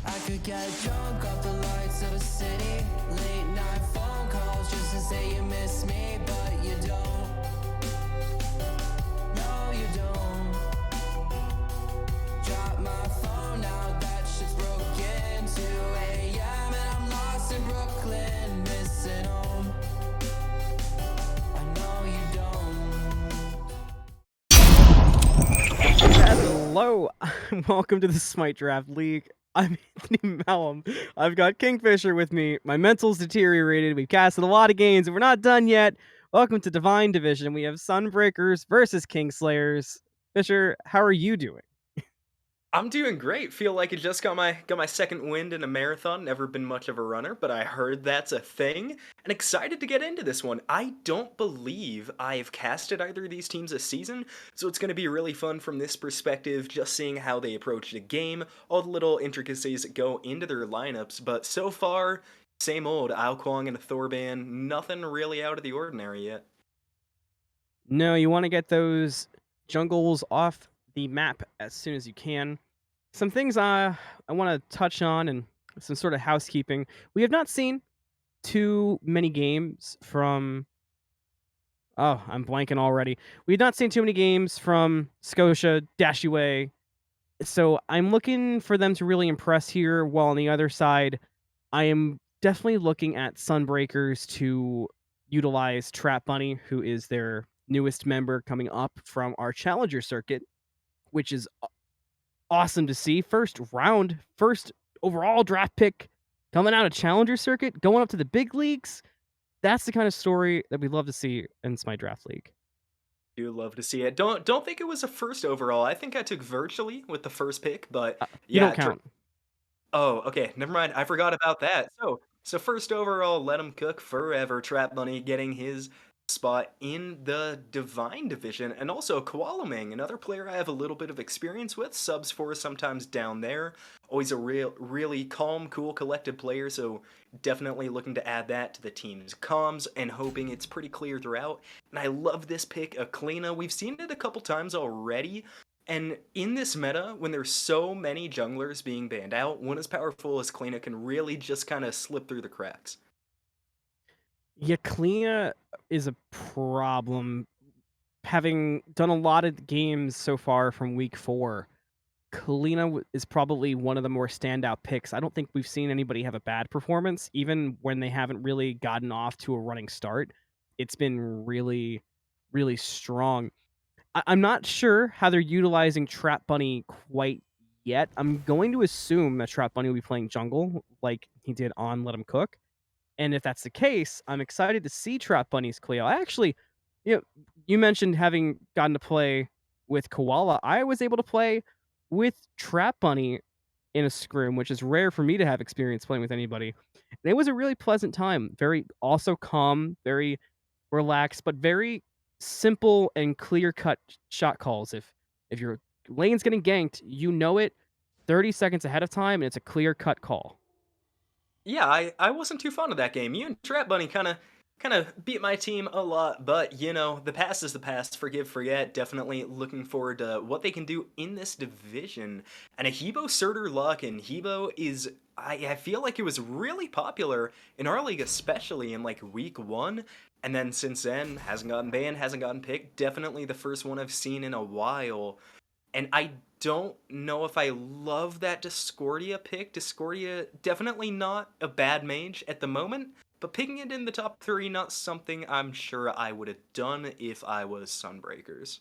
I could get drunk off the lights of a city. Late night phone calls just to say you miss me, but you don't. No, you don't. Drop my phone now, that shit's broken. 2 a.m. and I'm lost in Brooklyn, missing home. I know you don't. Hello, welcome to the Smite Draft League. I'm Anthony Malum. I've got KingFsher with me. My mental's deteriorated. We've casted a lot of games and we're not done yet. Welcome to Divine Division. We have Sunbreakers versus Kingslayers. Fisher, how are you doing? I'm doing great. Feel like I just got my second wind in a marathon. Never been much of a runner, but I heard that's a thing, and excited to get into this one. I don't believe I've casted either of these teams this season, so it's going to be really fun from this perspective, just seeing how they approach the game, all the little intricacies that go into their lineups. But so far, same old Ao Kwong and a Thorban. Nothing really out of the ordinary yet. No, you want to get those jungles off the map as soon as you can. Some things I want to touch on and some sort of housekeeping. We have not seen too many games from... Oh, I'm blanking already. We've not seen too many games from Scotia, Dashiwae, so I'm looking for them to really impress here, while on the other side, I am definitely looking at Sunbreakers to utilize TrapBunny, who is their newest member coming up from our Challenger circuit, which is awesome to see. First round, first overall draft pick coming out of Challenger circuit, going up to the big leagues. That's the kind of story that we love to see in Smite Draft League. Do love to see it. Don't think it was a first overall. I think I took virtually with the first pick, but You don't yeah. count. Oh, okay. Never mind. I forgot about that. So first overall, let him cook forever. Trap Bunny getting his spot in the Divine Division, and also KoalaMang, another player I have a little bit of experience with. Subs for sometimes down there. Always a really calm, cool, collected player. So definitely looking to add that to the team's comms and hoping it's pretty clear throughout. And I love this pick, Aklina. We've seen it a couple times already. And in this meta, when there's so many junglers being banned out, one as powerful as Klina can really just kind of slip through the cracks. Yeah, Kalina is a problem. Having done a lot of games so far from week 4, Kalina is probably one of the more standout picks. I don't think we've seen anybody have a bad performance, even when they haven't really gotten off to a running start. It's been really, really strong. I'm not sure how they're utilizing Trap Bunny quite yet. I'm going to assume that Trap Bunny will be playing jungle like he did on Let Him Cook. And if that's the case, I'm excited to see Trap Bunny's Cleo. I actually, you mentioned having gotten to play with Koala. I was able to play with Trap Bunny in a scrim, which is rare for me to have experience playing with anybody. And it was a really pleasant time. Very also calm, very relaxed, but very simple and clear cut shot calls. If your lane's getting ganked, you know it 30 seconds ahead of time, and it's a clear cut call. Yeah, I wasn't too fond of that game. You and Trap Bunny kind of beat my team a lot, but you know, the past is the past. Forgive, forget. Definitely looking forward to what they can do in this division. And a Hebo Surtur luck, and Hebo is I feel like it was really popular in our league, especially in like week 1. And then since then, hasn't gotten banned, hasn't gotten picked. Definitely the first one I've seen in a while. And I don't know if I love that Discordia pick. Discordia, definitely not a bad mage at the moment, but picking it in the top 3, not something I'm sure I would have done if I was Sunbreakers.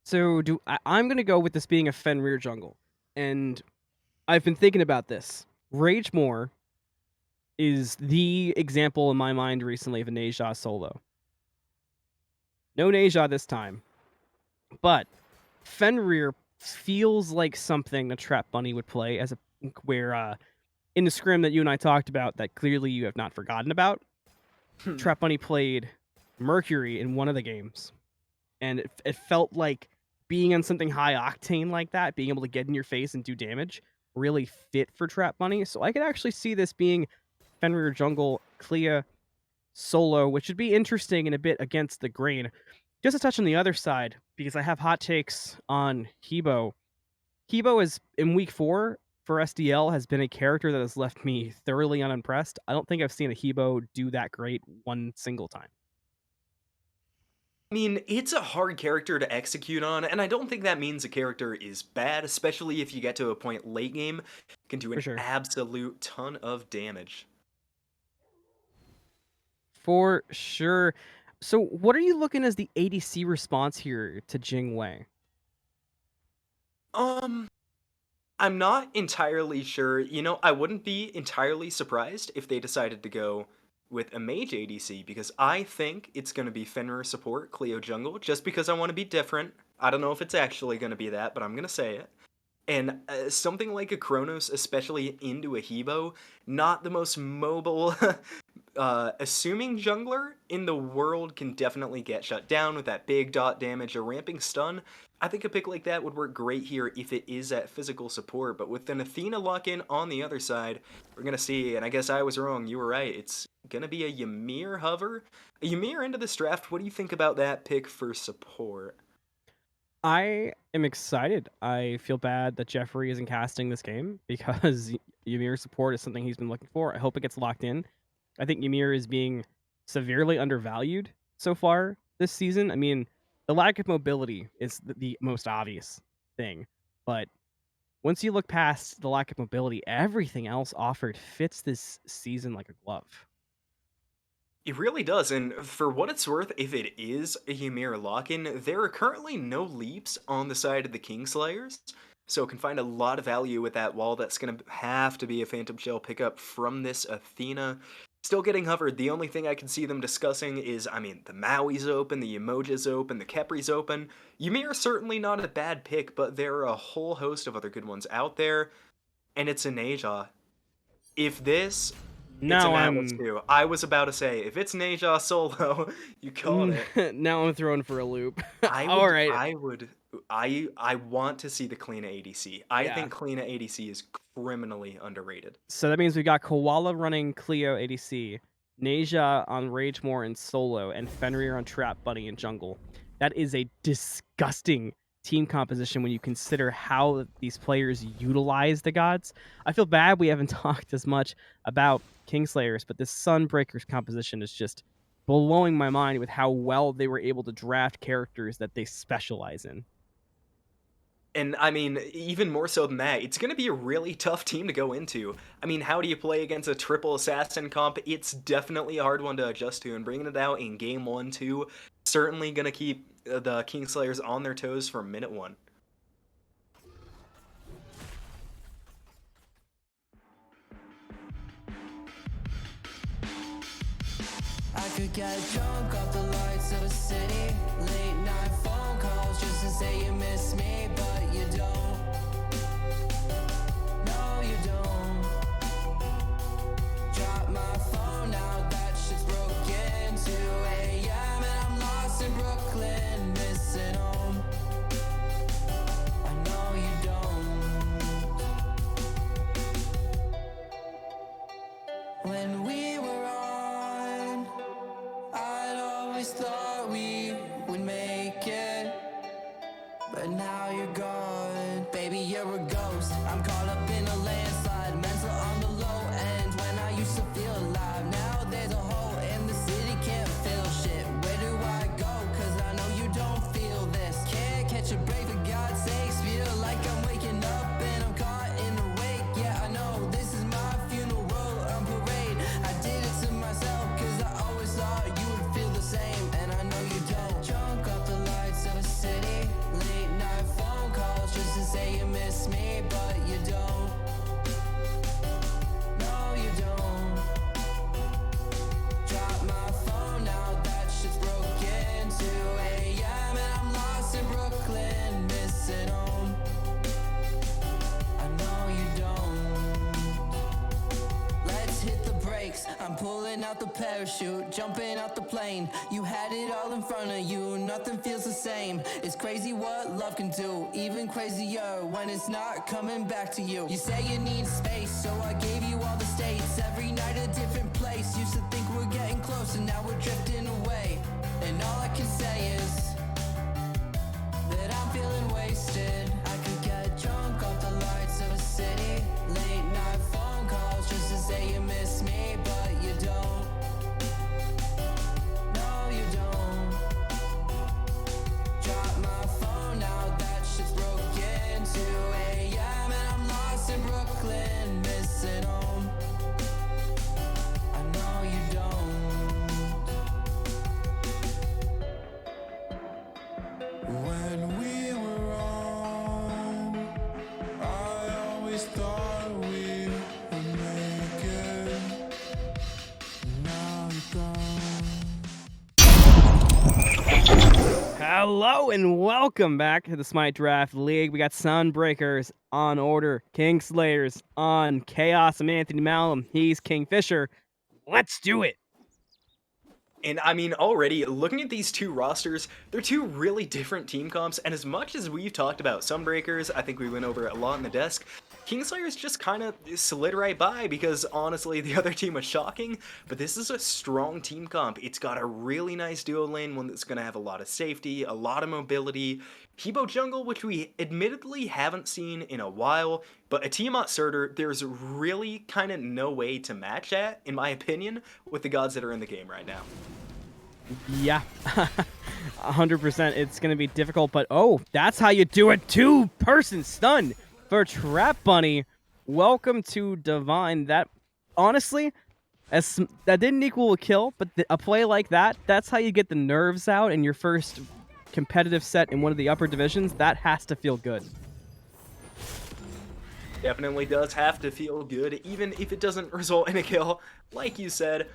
So I'm gonna go with this being a Fenrir jungle, and I've been thinking about this. Rage More is the example in my mind recently of a Neja solo. No Neja this time, but Fenrir feels like something the Trap Bunny would play as a where in the scrim that you and I talked about that clearly you have not forgotten about. Trap Bunny played Mercury in one of the games, and it felt like being on something high octane like that, being able to get in your face and do damage, really fit for Trap Bunny. So I could actually see this being Fenrir jungle, Clea solo, which would be interesting and a bit against the grain. Just to touch on the other side, because I have hot takes on Hebo. Hebo is in week 4 for SDL has been a character that has left me thoroughly unimpressed. I don't think I've seen a Hebo do that great one single time. I mean, it's a hard character to execute on, and I don't think that means a character is bad, especially if you get to a point late game, it can do For an sure. absolute ton of damage. For sure. So what are you looking as the ADC response here to Jingwei? I'm not entirely sure. You know, I wouldn't be entirely surprised if they decided to go with a mage ADC because I think it's going to be Fenrir support, Cleo jungle, just because I want to be different. I don't know if it's actually going to be that, but I'm going to say it. And something like a Kronos, especially into a Hebo, not the most mobile, assuming jungler in the world can definitely get shut down with that big dot damage or ramping stun. I think a pick like that would work great here if it is at physical support, but with an Athena lock-in on the other side, we're going to see, and I guess I was wrong, you were right, it's going to be a Ymir hover. A Ymir into this draft, what do you think about that pick for support? I am excited. I feel bad that Jeffrey isn't casting this game because Ymir support is something he's been looking for. I hope it gets locked in. I think Ymir is being severely undervalued so far this season. I mean, the lack of mobility is the most obvious thing, but once you look past the lack of mobility, everything else offered fits this season like a glove. It really does, and for what it's worth, if it is a Ymir lock-in, there are currently no leaps on the side of the Kingslayers, so it can find a lot of value with that wall. That's going to have to be a Phantom Shell pickup from this Athena. Still getting hovered. The only thing I can see them discussing is, I mean, the Maui's open, the Emoji's open, the Kepri's open. Ymir certainly not a bad pick, but there are a whole host of other good ones out there, and it's an Asia. If this it's an Now Atlas I'm too. I was about to say, if it's Neja solo, you called it. now I'm thrown for a loop. I All would, right. I would, I want to see the Kleena ADC. I Yeah. think Kleena ADC is criminally underrated. So that means we got Koala running Cleo ADC, Neja on Ragemore and solo, and Fenrir on Trap Bunny and jungle. That is a disgusting team composition when you consider how these players utilize the gods. I feel bad we haven't talked as much about Kingslayers, but this Sunbreakers composition is just blowing my mind with how well they were able to draft characters that they specialize in. And I mean, even more so than that, it's going to be a really tough team to go into. I mean, how do you play against a triple assassin comp? It's definitely a hard one to adjust to, and bringing it out in game 1, 2, certainly going to keep the Kingslayers on their toes from minute 1. I could get drunk off the lights of a city. Late night phone calls just to say you miss me, but you don't. No, you don't. Drop my phone now, that shit's broken. 2 a.m. and I'm lost in Brooklyn, missing home. I know you don't. When we were on, I'd always thought we would make it, but now you're gone. Baby, you're a ghost. I'm caught up in a landslide, mental on the low end. When I used to feel alive, now there's a hole in the city, can't feel shit. Where do I go? Cause I know you don't feel this. Can't catch a break for God's sakes. Feel like I'm waking up and I'm caught in the wake. Yeah, I know this is my funeral on parade. I did it to myself cause I always thought you would feel the same, and I know you don't. Drunk off the lights of a city, late night phone calls just to say you miss me, but you don't. No, you don't. Drop my phone now, that shit's broken. 2 a.m. and I'm lost in Brooklyn, missing home. I know you don't. Let's hit the brakes. I'm pulling out the parachute, jumping out the plane. You had it all in front of you, nothing feels the same. It's crazy what love can do, even crazier when it's not coming back to you. You say you need space, so I gave you all the states. Every night a different place. Used to think we're getting closer, now we're drifting away. And all I can say is that I'm feeling wasted. I could get drunk off the lights of a city, Hello and welcome back to the Smite Draft League. We got Sunbreakers on order, Kingslayers on Chaos. I'm Anthony Malum. He's KingFsher. Let's do it. And I mean, already looking at these two rosters, they're two really different team comps. And as much as we've talked about Sunbreakers, I think we went over it a lot in the desk. Kingslayers just kind of slid right by because honestly, the other team was shocking. But this is a strong team comp. It's got a really nice duo lane, one that's going to have a lot of safety, a lot of mobility. Hebo jungle, which we admittedly haven't seen in a while, but a Tiamat Xooter, there's really kind of no way to match that, in my opinion, with the gods that are in the game right now. Yeah, 100%. It's going to be difficult, but oh, that's how you do it. Two-person stun for Trap Bunny. Welcome to Divine. That, honestly, that didn't equal a kill, but a play like that, that's how you get the nerves out in your first competitive set in one of the upper divisions. That has to feel good. Definitely does have to feel good, even if it doesn't result in a kill, like you said.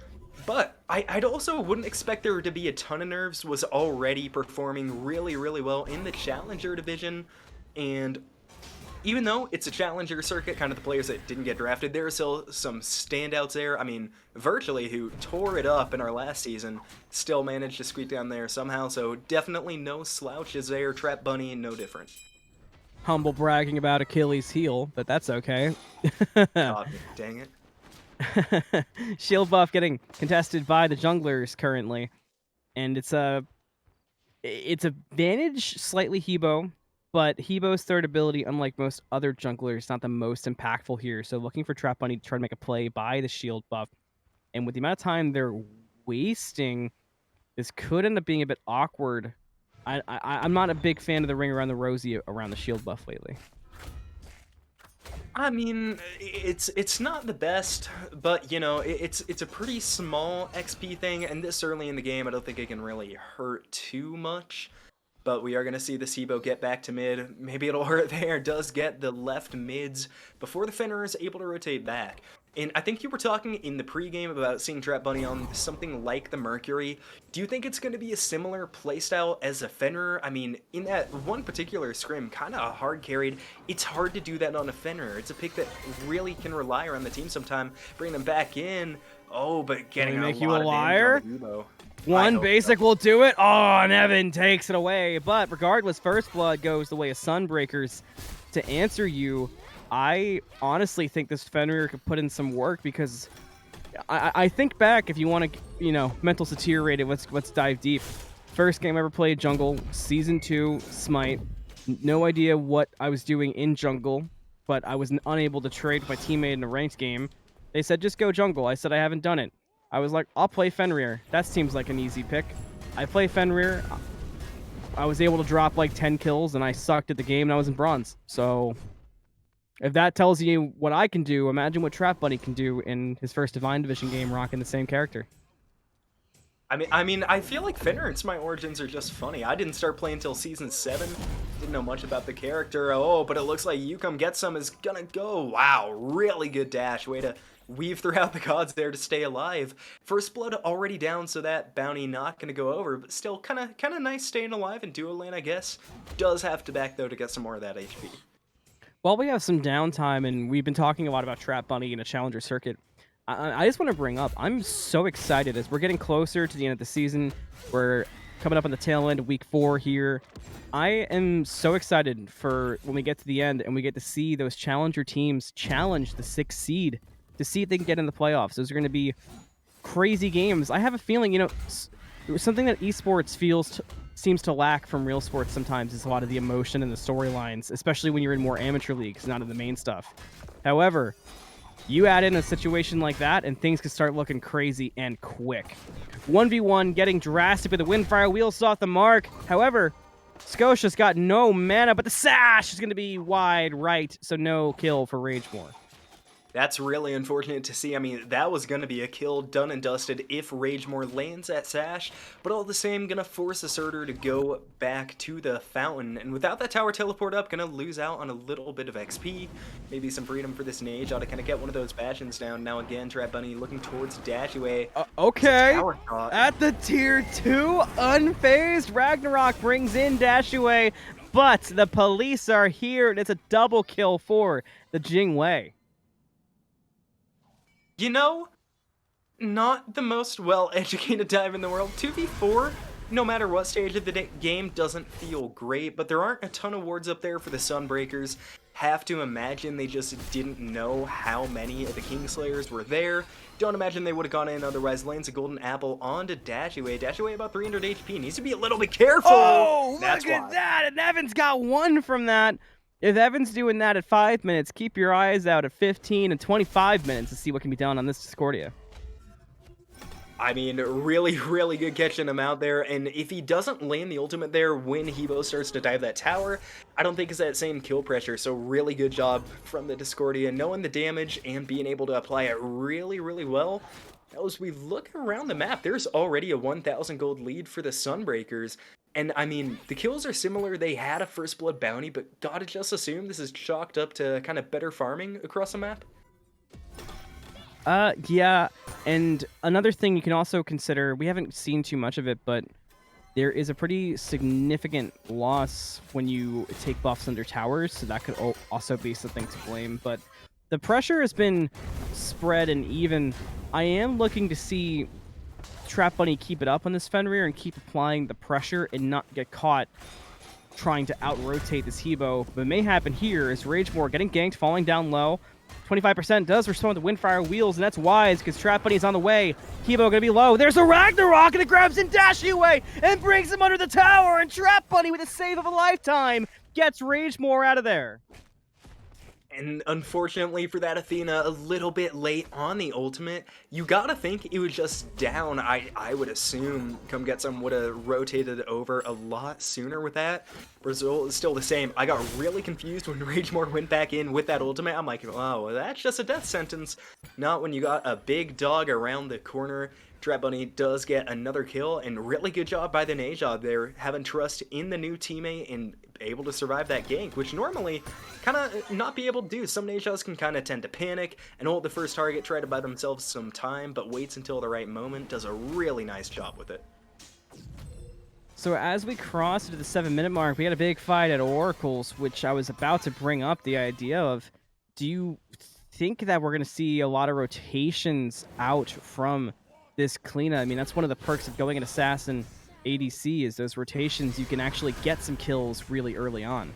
But I'd also wouldn't expect there to be a ton of nerves. Was already performing really, really well in the Challenger division. And even though it's a Challenger circuit, kind of the players that didn't get drafted, there are still some standouts there. I mean, Virtually, who tore it up in our last season, still managed to squeak down there somehow. So definitely no slouches there. Trap Bunny, no different. Humble bragging about Achilles' heel, but that's okay. God, dang it. Shield buff getting contested by the junglers currently, and it's advantage slightly Hebo, but Hebo's third ability, unlike most other junglers, not the most impactful here. So looking for Trap Bunny to try to make a play by the shield buff, and with the amount of time they're wasting, this could end up being a bit awkward. I'm not a big fan of the ring around the rosy around the shield buff lately. I mean, it's not the best, but you know, it's a pretty small XP thing, and this early in the game, I don't think it can really hurt too much. But we are going to see the Hebo get back to mid. Maybe it'll hurt there. Does get the left mids before the Fenrir is able to rotate back. And I think you were talking in the pregame about seeing Trap Bunny on something like the Mercury. Do you think it's going to be a similar playstyle as a Fenrir? I mean, in that one particular scrim, kind of hard carried. It's hard to do that on a Fenrir. It's a pick that really can rely around the team sometime. Bring them back in. Oh, but getting make a you lot a of liar? damage on the Hebo. One basic will do it. Oh, and Evan takes it away. But regardless, First Blood goes the way of Sunbreakers. To answer you, I honestly think this Fenrir could put in some work because I think back, if you want to, you know, mental saturated, let's dive deep. First game I ever played jungle, Season 2, Smite. No idea what I was doing in jungle, but I was unable to trade with my teammate in a ranked game. They said, just go jungle. I said, I haven't done it. I was like, I'll play Fenrir. That seems like an easy pick. I play Fenrir. I was able to drop like 10 kills, and I sucked at the game, and I was in bronze. So if that tells you what I can do, imagine what Trap Bunny can do in his first Divine Division game rocking the same character. I mean, I feel like Fenrir and Smite Origins are just funny. I didn't start playing until Season 7. Didn't know much about the character. Oh, but it looks like You Come Get Some is gonna go. Wow, really good dash. Way to weave throughout the gods there to stay alive. First Blood already down, so that bounty not gonna go over, but still kind of nice staying alive in duo lane, I guess. Does have to back, though, to get some more of that HP. While we have some downtime, and we've been talking a lot about Trap Bunny in a Challenger circuit, I just want to bring up, I'm so excited as we're getting closer to the end of the season. We're coming up on the tail end of week 4 here. I am so excited for when we get to the end and we get to see those Challenger teams challenge the 6th seed to see if they can get in the playoffs. Those are going to be crazy games. I have a feeling, you know, something that esports seems to lack from real sports sometimes is a lot of the emotion and the storylines, especially when you're in more amateur leagues, not in the main stuff. However, you add in a situation like that, and things can start looking crazy and quick. 1v1 getting drastic, but the Windfire wheels off the mark. However, Scotia's got no mana, but the sash is going to be wide right, so no kill for Ragemore. That's really unfortunate to see. I mean, that was going to be a kill done and dusted if Ragemore lands that Sash, but all the same, going to force a Xooter to go back to the fountain. And without that tower teleport up, going to lose out on a little bit of XP, maybe some freedom for this Nage to kind of get one of those bastions down. Now again, TrapBunny looking towards Dashiwae. Okay, at the tier 2, unfazed, Ragnarok brings in Dashiwae, but the police are here, and it's a double kill for the Jingwei. You know, not the most well-educated dive in the world. 2v4, no matter what stage of the game, doesn't feel great, but there aren't a ton of wards up there for the Sunbreakers. Have to imagine they just didn't know how many of the Kingslayers were there. Don't imagine they would have gone in otherwise. Lands a golden apple onto Dashiwae. Dashiwae about 300 HP. Needs to be a little bit careful. Oh, That's look at that. And Evan's got 1 from that. If Evan's doing that at 5 minutes, keep your eyes out at 15 and 25 minutes to see what can be done on this Discordia. I mean, really, really good catching him out there, and if he doesn't land the ultimate there when Hebo starts to dive that tower, I don't think it's that same kill pressure, so really good job from the Discordia, knowing the damage and being able to apply it really, really well. As we look around the map, there's already a 1,000 gold lead for the Sunbreakers, and I mean, the kills are similar. They had a first blood bounty, but gotta just assume this is chalked up to kind of better farming across the map. Yeah, and another thing you can also consider, we haven't seen too much of it, but there is a pretty significant loss when you take buffs under towers, so that could also be something to blame, but the pressure has been spread and even. I am looking to see TrapBunny keep it up on this Fenrir and keep applying the pressure and not get caught trying to out-rotate this Hebo. What may happen here is Ragemore getting ganked, falling down low. 25% does respond to Windfire Wheels, and that's wise because TrapBunny's on the way. Hebo gonna be low. There's a Ragnarok, and it grabs in Dashiwae and brings him under the tower, and TrapBunny with a save of a lifetime gets Ragemore out of there. And unfortunately for that Athena, a little bit late on the ultimate. You gotta think it was just down. I would assume Come Get Some would have rotated over a lot sooner with that. Result is still the same. I got really confused when Ragemore went back in with that ultimate. I'm like, oh, that's just a death sentence. Not when you got a big dog around the corner. TrapBunny does get another kill, and really good job by the Najab there, having trust in the new teammate and able to survive that gank, which normally kind of not be able to do. Some Najabs can kind of tend to panic and hold the first target, try to buy themselves some time, but waits until the right moment, does a really nice job with it. So as we cross into the 7-minute mark, we had a big fight at Oracles, which I was about to bring up the idea of, do you think that we're going to see a lot of rotations out from this Kleena? I mean, that's one of the perks of going an Assassin ADC is those rotations. You can actually get some kills really early on.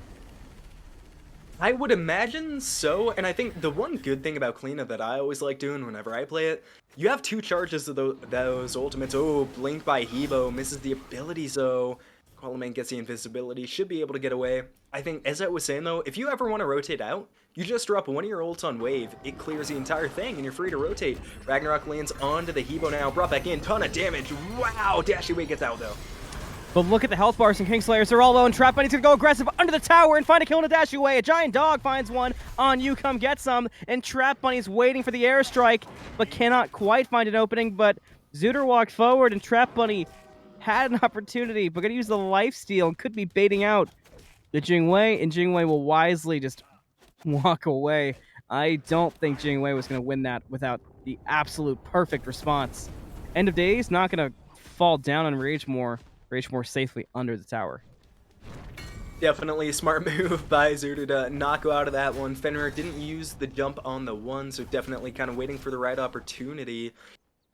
I would imagine so, and I think the one good thing about Kleena that I always like doing whenever I play it, you have 2 charges of those ultimates. Oh, Blink by Hebo misses the ability, so KoalaMang gets the invisibility, should be able to get away. I think, as I was saying though, if you ever want to rotate out, you just drop one of your ults on wave, it clears the entire thing, and you're free to rotate. Ragnarok lands onto the Hebo now, brought back in, ton of damage. Wow, Dashiwae gets out though. But look at the health bars and Kingslayers. They're all low, and TrapBunny's gonna go aggressive under the tower and find a kill on Dashiwae. A giant dog finds one on You Come Get Some, and TrapBunny's waiting for the airstrike, but cannot quite find an opening. But Xooter walked forward, and TrapBunny had an opportunity, but gonna use the lifesteal and could be baiting out the Jingwei, and Jingwei will wisely just walk away. I don't think Jingwei was gonna win that without the absolute perfect response. End of days, not gonna fall down on Ragemore. Ragemore safely under the tower. Definitely a smart move by Xooter to not go out of that one. Fenrir didn't use the jump on the 1, so definitely kind of waiting for the right opportunity.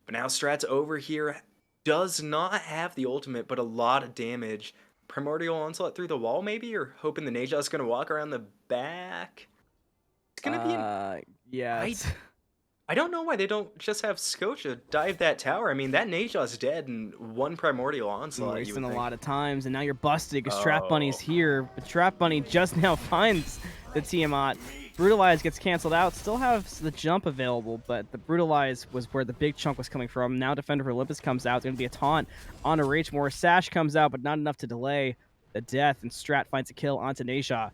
But now Strat's over here. Does not have the ultimate, but a lot of damage. Primordial Onslaught through the wall, maybe? Or hoping the Najah's going to walk around the back? It's going to be yeah. I don't know why they don't just have Scotia dive that tower. I mean, that Najah's dead in 1 Primordial Onslaught. Wasting a lot of times, and now you're busted because TrapBunny's here. But TrapBunny just now finds the Tiamat. Brutalize gets canceled out. Still has the jump available, but the Brutalize was where the big chunk was coming from. Now Defender of Olympus comes out. It's going to be a taunt on a Ragemore. Sash comes out, but not enough to delay the death, and Strat finds a kill onto Najah.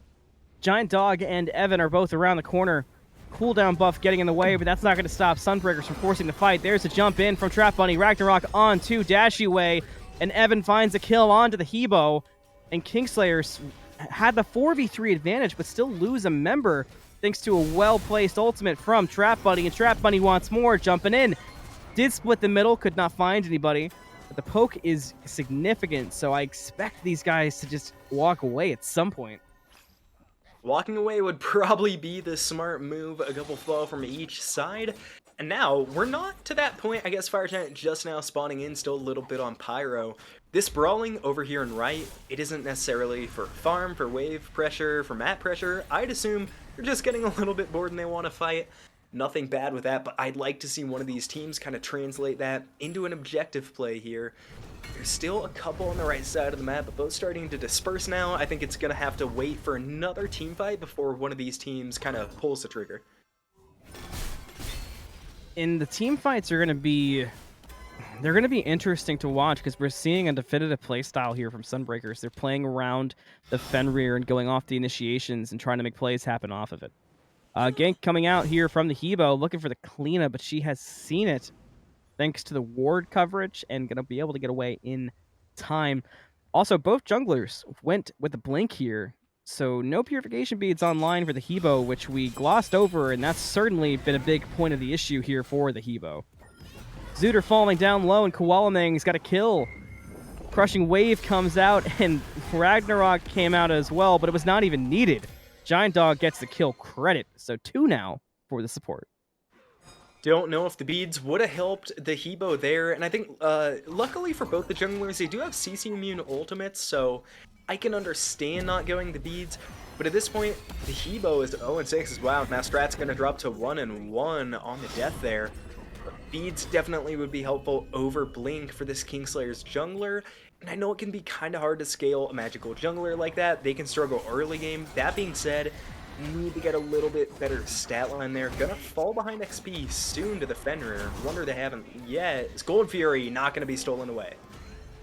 Giant Dog and Evan are both around the corner. cooldown buff getting in the way, but that's not going to stop Sunbreakers from forcing the fight. There's a jump in from TrapBunny. Ragnarok onto Dashiwae, and Evan finds a kill onto the Hebo, and Kingslayers had the 4v3 advantage, but still lose a member thanks to a well-placed ultimate from TrapBunny, and TrapBunny wants more, jumping in. Did split the middle, could not find anybody, but the poke is significant, so I expect these guys to just walk away at some point. Walking away would probably be the smart move, a couple fall from each side. And now, we're not to that point. I guess Fire Giant just now spawning in, still a little bit on Pyro. This brawling over here and right, it isn't necessarily for farm, for wave pressure, for map pressure. I'd assume they're just getting a little bit bored and they want to fight. Nothing bad with that, but I'd like to see one of these teams kind of translate that into an objective play here. There's still a couple on the right side of the map, but both starting to disperse now. I think it's going to have to wait for another team fight before one of these teams kind of pulls the trigger. And the team fights are going to be... they're going to be interesting to watch because we're seeing a definitive playstyle here from Sunbreakers. They're playing around the Fenrir and going off the initiations and trying to make plays happen off of it. Gank coming out here from the Hebo, looking for the cleanup, but she has seen it thanks to the ward coverage and going to be able to get away in time. Also, both junglers went with the blink here, so no purification beads online for the Hebo, which we glossed over, and that's certainly been a big point of the issue here for the Hebo. Xooter falling down low, and KoalaMang's got a kill. Crushing Wave comes out, and Ragnarok came out as well, but it was not even needed. AGiantDog gets the kill credit, so 2 now for the support. Don't know if the beads would have helped the Hebo there, and I think, luckily for both the junglers, they do have CC immune ultimates, so I can understand not going the beads, but at this point, the Hebo is 0-6 as well. Now Strat's going to drop to 1-1 on the death there. But beads definitely would be helpful over Blink for this Kingslayers jungler, and I know it can be kind of hard to scale a magical jungler like that. They can struggle early game. That being said, need to get a little bit better stat line there. Gonna fall behind XP soon to the Fenrir. Wonder they haven't yet. Is Gold Fury not gonna be stolen away?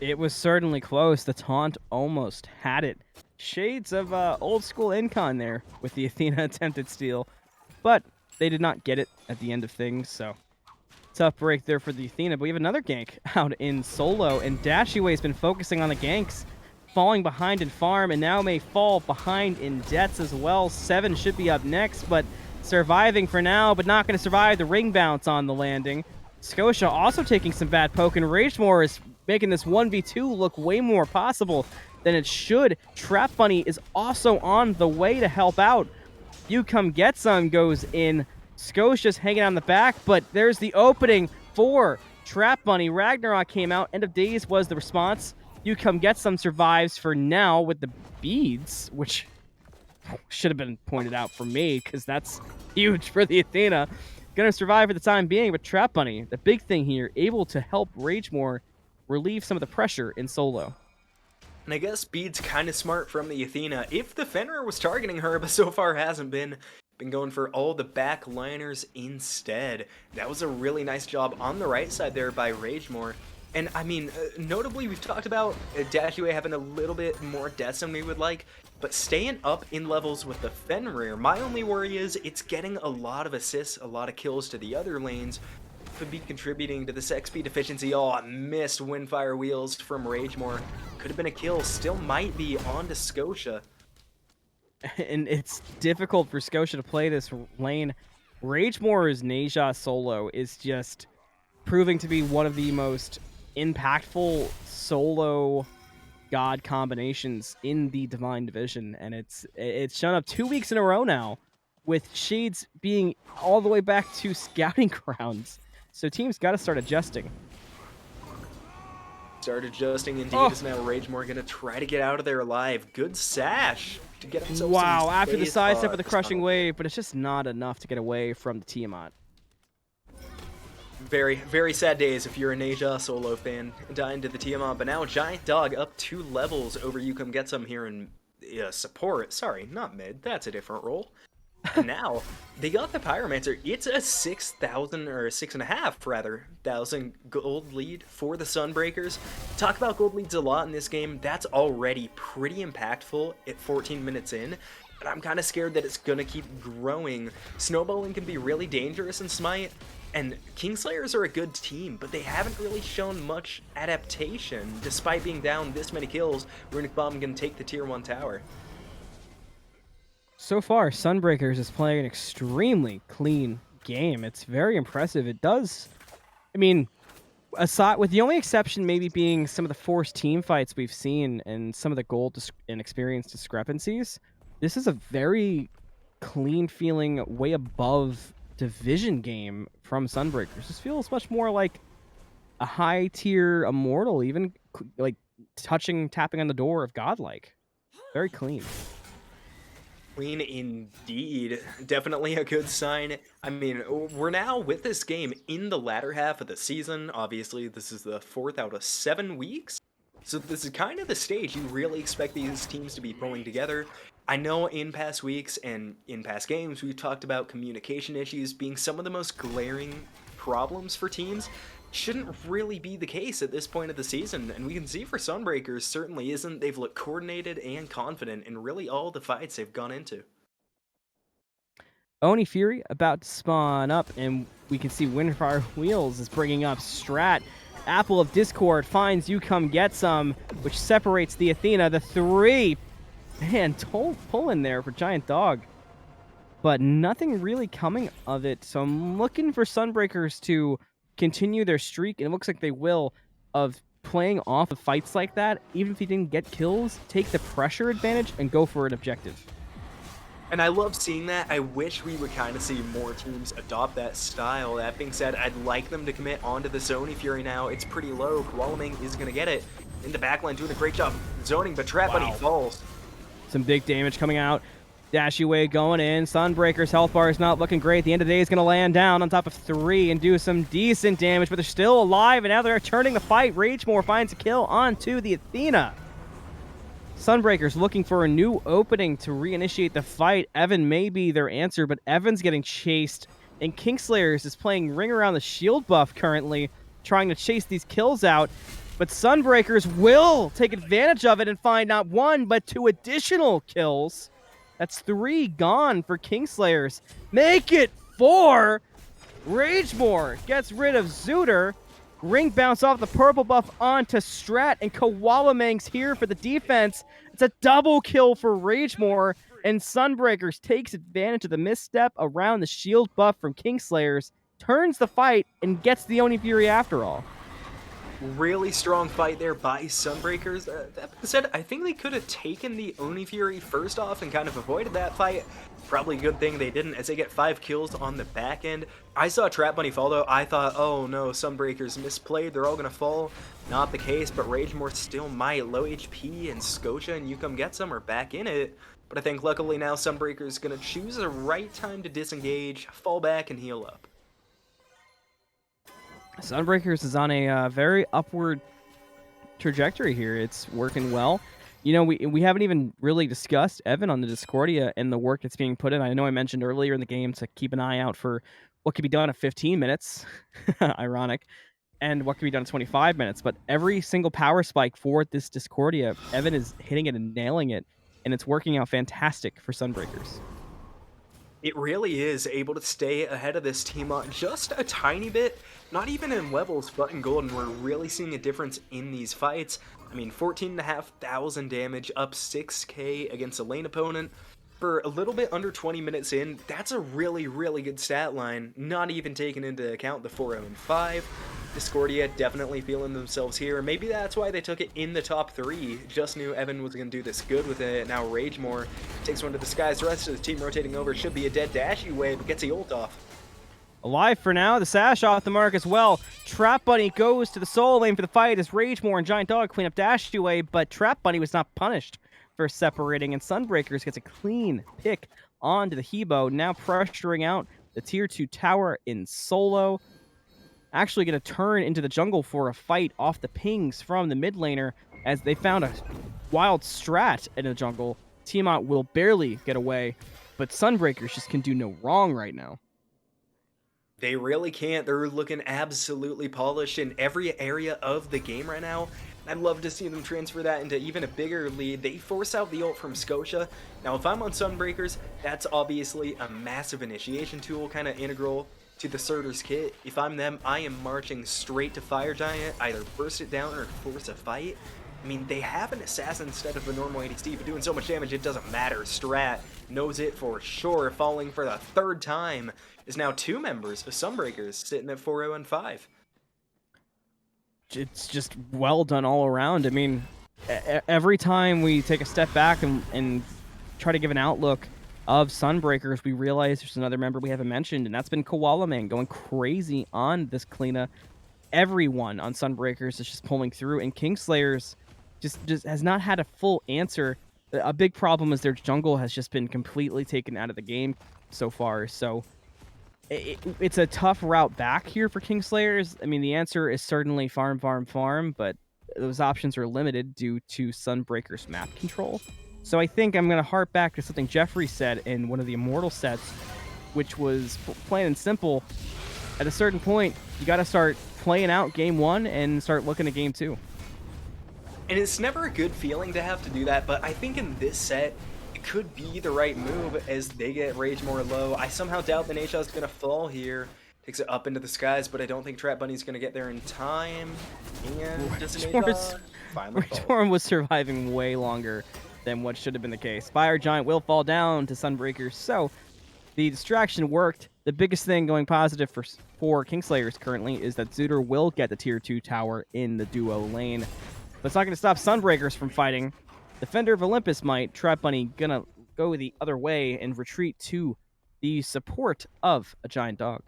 It was certainly close. The taunt almost had it. Shades of old school Incon there with the Athena attempted steal, but they did not get it at the end of things, so tough break there for the Athena. But we have another gank out in solo, and Dashiwae has been focusing on the ganks, falling behind in farm, and now may fall behind in deaths as well. 7 should be up next, but surviving for now, but not going to survive the ring bounce on the landing. Scotia also taking some bad poke, and Ragemore is making this 1v2 look way more possible than it should. TrapBunny is also on the way to help out. You Come Get Some goes in. Scotia's hanging on the back, but there's the opening for TrapBunny. Ragnarok came out. End of days was the response. You Come Get Some survives for now with the beads, which should have been pointed out for me because that's huge for the Athena. Gonna survive for the time being, but TrapBunny, the big thing here, able to help Ragemore relieve some of the pressure in solo. And I guess beads kind of smart from the Athena. If the Fenrir was targeting her, but so far hasn't been going for all the backliners instead. That was a really nice job on the right side there by Ragemore. And I mean, notably, we've talked about Dashiwae having a little bit more deaths than we would like, but staying up in levels with the Fenrir, my only worry is it's getting a lot of assists, a lot of kills to the other lanes, could be contributing to this XP deficiency. Oh, I missed Windfire Wheels from Ragemore. Could have been a kill, still might be on to Scotia. And it's difficult for Scotia to play this lane. Ragemore's Neja solo is just proving to be one of the most impactful solo god combinations in the Divine Division, and it's shown up 2 weeks in a row now, with Shades being all the way back to scouting grounds. So teams got to start adjusting. Start adjusting indeed. Is now Ragemore gonna try to get out of there alive. Good sash to get himself. Wow, after the sidestep of the crushing wave, but it's just not enough to get away from the Tiamat. Very, very sad days if you're a Neja solo fan dying to the Tiamat, but now AGiantDog up 2 levels over You Come Get Some here in support. Sorry, not mid. That's a different role. And now they got the Pyromancer. It's a 6,000 or 6,500 rather thousand gold lead for the Sunbreakers. Talk about gold leads a lot in this game. That's already pretty impactful at 14 minutes in. but I'm kind of scared that it's going to keep growing. Snowballing can be really dangerous in Smite, and Kingslayers are a good team, but they haven't really shown much adaptation. Despite being down this many kills, Runic Bomb can take the tier 1 tower. So far, Sunbreakers is playing an extremely clean game. It's very impressive. It does, I mean, aside with the only exception maybe being some of the forced team fights we've seen and some of the gold and experience discrepancies, this is a very clean feeling, way above division game from Sunbreakers. This feels much more like a high tier immortal, even like tapping on the door of godlike. Very clean. Clean indeed. Definitely a good sign. I mean, we're now with this game in the latter half of the season. Obviously, this is the 4th out of 7 weeks. So this is kind of the stage you really expect these teams to be pulling together. I know in past weeks and in past games, we've talked about communication issues being some of the most glaring problems for teams. Shouldn't really be the case at this point of the season, and we can see for Sunbreakers certainly isn't. They've looked coordinated and confident in really all the fights they've gone into. Oni Fury about to spawn up, and we can see Windfire Wheels is bringing up Strat. Apple of Discord finds You Come Get Some, which separates the Athena. The 3, man, pull in there for Giant Dog, but nothing really coming of it. So I'm looking for Sunbreakers to continue their streak, and it looks like they will, of playing off of fights like that. Even if you didn't get kills, take the pressure advantage and go for an objective. And I love seeing that. I wish we would kind of see more teams adopt that style. That being said, I'd like them to commit onto the Oni Fury now. It's pretty low. KoalaMang is going to get it. In the backline, doing a great job zoning, but TrapBunny falls. Some big damage coming out. Dashiwae going in. Sunbreaker's health bar is not looking great. The end of the day is going to land down on top of 3 and do some decent damage, but they're still alive, and now they're turning the fight. Ragemore finds a kill onto the Athena. Sunbreakers looking for a new opening to reinitiate the fight. Evan may be their answer, but Evan's getting chased, and Kingslayers is playing ring around the shield buff currently, trying to chase these kills out. But Sunbreakers will take advantage of it and find not 1, but 2 additional kills. That's 3 gone for Kingslayers. Make it 4! Ragemore gets rid of Xooter. Ring bounce off the purple buff onto Strat, and KoalaMang's here for the defense. It's a double kill for Ragemore, and Sunbreakers takes advantage of the misstep around the shield buff from Kingslayers, turns the fight, and gets the Oni Fury after all. Really strong fight there by Sunbreakers. That being said, I think they could have taken the Oni Fury first off and kind of avoided that fight. Probably a good thing they didn't, as they get 5 kills on the back end. I saw TrapBunny fall though. I thought, oh no, Sunbreakers misplayed. They're all going to fall. Not the case, but Ragemore still might. Low HP, and Scotia and You Come Get Some are back in it. But I think luckily now Sunbreakers is going to choose the right time to disengage, fall back, and heal up. Sunbreakers is on a very upward trajectory here. It's working well. You know, we haven't even really discussed Evan on the Discordia and the work that's being put in. I know I mentioned earlier in the game to keep an eye out for what could be done at 15 minutes. Ironic. And what could be done at 25 minutes. But every single power spike for this Discordia, Evan is hitting it and nailing it. And it's working out fantastic for Sunbreakers. It really is able to stay ahead of this team just a tiny bit, not even in levels, but in gold, and we're really seeing a difference in these fights. I mean, 14,500 damage, up 6k against a lane opponent. For a little bit under 20 minutes in, that's a really, really good stat line, not even taking into account the 4-0 and 5. Discordia definitely feeling themselves here. Maybe that's why they took it in the top 3. Just knew Evan was going to do this good with it. Now Ragemore takes one to the skies. The rest of the team rotating over. Should be a dead Dashiwae, but gets the ult off. Alive for now. The sash off the mark as well. TrapBunny goes to the soul lane for the fight as Ragemore and Giant Dog clean up Dashiwae, but TrapBunny was not punished for separating, and Sunbreakers gets a clean pick onto the Hebo, now pressuring out the tier 2 tower in solo. Actually going to turn into the jungle for a fight off the pings from the mid laner as they found a wild Strat in the jungle. Tiamat will barely get away, but Sunbreakers just can do no wrong right now. They really can't. They're looking absolutely polished in every area of the game right now. I'd love to see them transfer that into even a bigger lead. They force out the ult from Scotia. Now, if I'm on Sunbreakers, that's obviously a massive initiation tool, kind of integral to the Xooter's kit. If I'm them, I am marching straight to Fire Giant, either burst it down or force a fight. I mean, they have an assassin instead of a normal ADC, but doing so much damage, it doesn't matter. Strat knows it for sure, falling for the 3rd time, is now 2 members of Sunbreakers, sitting at 4-0 and 5. It's just well done all around. I mean, every time we take a step back and try to give an outlook of Sunbreakers, we realize there's another member we haven't mentioned, and that's been KoalaMang going crazy on this Kalina. Everyone on Sunbreakers is just pulling through, and Kingslayers just has not had a full answer. A big problem is their jungle has just been completely taken out of the game so far. So it's a tough route back here for Kingslayers. I mean, the answer is certainly farm, but those options are limited due to Sunbreakers map control. So I think I'm going to harp back to something Jeffrey said in one of the Immortal sets, which was plain and simple. At a certain point, you got to start playing out game 1 and start looking at game 2. And it's never a good feeling to have to do that, but I think in this set, it could be the right move as they get Rage more low. I somehow doubt the Nate Shot's going to fall here. Takes it up into the skies, but I don't think TrapBunny's going to get there in time. And does the Nate Shot finally fall? Storm was surviving way longer than what should have been the case. Fire Giant will fall down to Sunbreakers, so the distraction worked. The biggest thing going positive for Kingslayers currently is that Xooter will get the tier 2 tower in the duo lane. But it's not going to stop Sunbreakers from fighting. Defender of Olympus might. TrapBunny gonna go the other way and retreat to the support of a giant dog.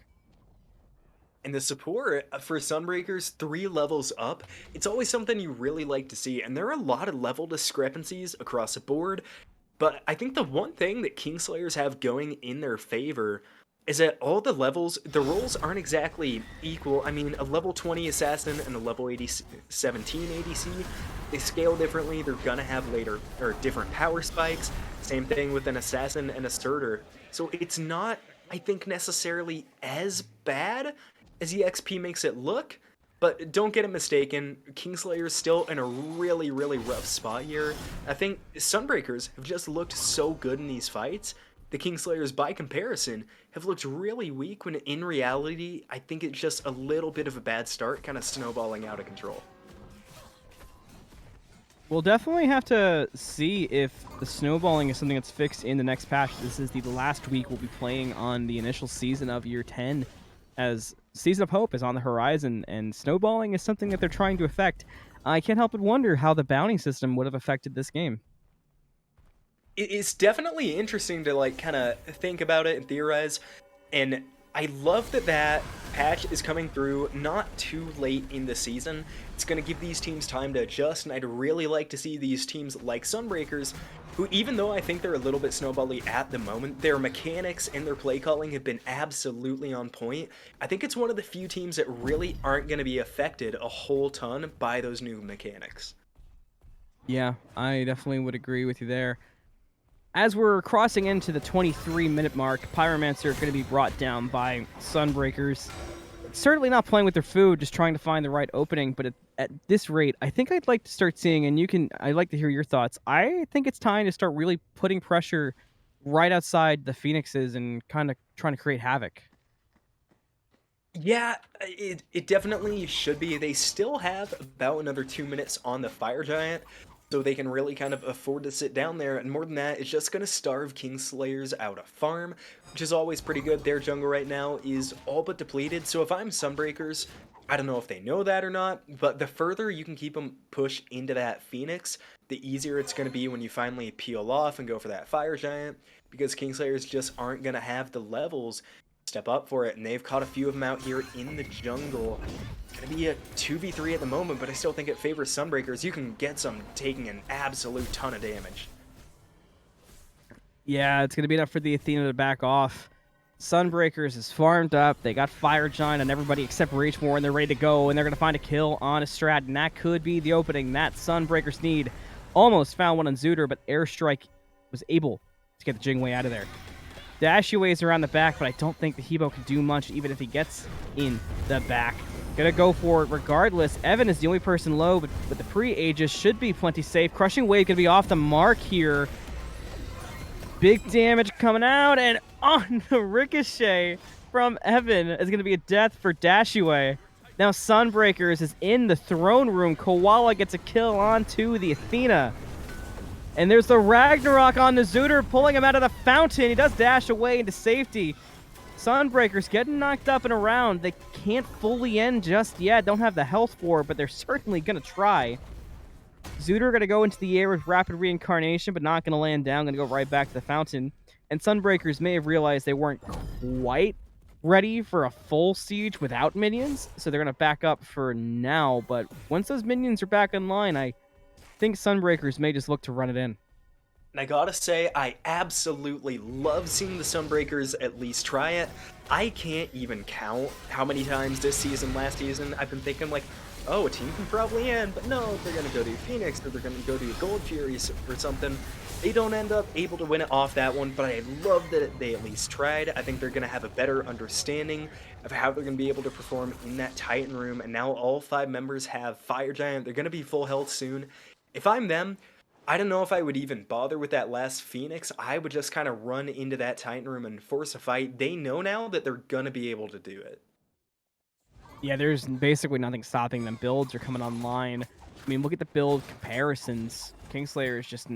And the support for Sunbreakers 3 levels up, it's always something you really like to see. And there are a lot of level discrepancies across the board. But I think the one thing that Kingslayers have going in their favor is that all the levels, the roles aren't exactly equal. I mean, a level 20 assassin and a level 17 ADC, they scale differently. They're gonna have later or different power spikes. Same thing with an assassin and a Xooter. So it's not, I think, necessarily as bad as EXP makes it look. But don't get it mistaken, Kingslayer's still in a really, really rough spot here. I think Sunbreakers have just looked so good in these fights. The Kingslayers, by comparison, have looked really weak when in reality, I think it's just a little bit of a bad start, kind of snowballing out of control. We'll definitely have to see if the snowballing is something that's fixed in the next patch. This is the last week we'll be playing on the initial season of Year 10, as Season of Hope is on the horizon, and snowballing is something that they're trying to affect. I can't help but wonder how the bounty system would have affected this game. It's definitely interesting to like kind of think about it and theorize, and I love that that patch is coming through not too late in the season. It's going to give these teams time to adjust, and I'd really like to see these teams like Sunbreakers, who, even though I think they're a little bit snowbally at the moment, their mechanics and their play calling have been absolutely on point. I think it's one of the few teams that really aren't going to be affected a whole ton by those new mechanics. Yeah, I definitely would agree with you there. As we're crossing into the 23-minute mark, Pyromancer are going to be brought down by Sunbreakers. Certainly not playing with their food, just trying to find the right opening, but at this rate, I think I'd like to start seeing, and I'd like to hear your thoughts, I think it's time to start really putting pressure right outside the Phoenixes and kind of trying to create havoc. Yeah, it definitely should be. They still have about another 2 minutes on the Fire Giant, so they can really kind of afford to sit down there, and more than that, it's just going to starve Kingslayers out of farm, which is always pretty good. Their jungle right now is all but depleted, so if I'm Sunbreakers, I don't know if they know that or not, but the further you can keep them push into that Phoenix, the easier it's going to be when you finally peel off and go for that Fire Giant, because Kingslayers just aren't going to have the levels step up for it, and they've caught a few of them out here in the jungle. Gonna be a 2v3 at the moment, but I still think it favors Sunbreakers. You can get some taking an absolute ton of damage. Yeah, it's gonna be enough for the Athena to back off. Sunbreakers is farmed up. They got Fire Giant on everybody except Ragemore, and they're ready to go, and they're gonna find a kill on a Strat, and that could be the opening that Sunbreakers need. Almost found one on Xooter, but Airstrike was able to get the Jingwei out of there. Dashiwae is around the back, but I don't think the Hebo can do much, even if he gets in the back. Gonna go for it regardless. Evan is the only person low, but the pre-Aegis should be plenty safe. Crushing Wave gonna be off the mark here. Big damage coming out, and on the ricochet from Evan is gonna be a death for Dashiwae. Now Sunbreakers is in the throne room. Koala gets a kill onto the Athena. And there's the Ragnarok on the Xooter, pulling him out of the fountain. He does dash away into safety. Sunbreakers getting knocked up and around. They can't fully end just yet. Don't have the health for it, but they're certainly going to try. Xooter going to go into the air with Rapid Reincarnation, but not going to land down. Going to go right back to the fountain. And Sunbreakers may have realized they weren't quite ready for a full siege without minions, so they're going to back up for now. But once those minions are back online, I think Sunbreakers may just look to run it in. And I gotta say, I absolutely love seeing the Sunbreakers at least try it. I can't even count how many times this season, last season, I've been thinking like, oh, a team can probably end, but no, they're gonna go to Phoenix, or they're gonna go to Gold Furies or something. They don't end up able to win it off that one, but I love that they at least tried. I think they're gonna have a better understanding of how they're gonna be able to perform in that Titan room, and now all 5 members have Fire Giant. They're gonna be full health soon. If I'm them, I don't know if I would even bother with that last Phoenix. I would just kind of run into that Titan room and force a fight. They know now that they're going to be able to do it. Yeah, there's basically nothing stopping them. Builds are coming online. I mean, look at the build comparisons. Kingslayers just,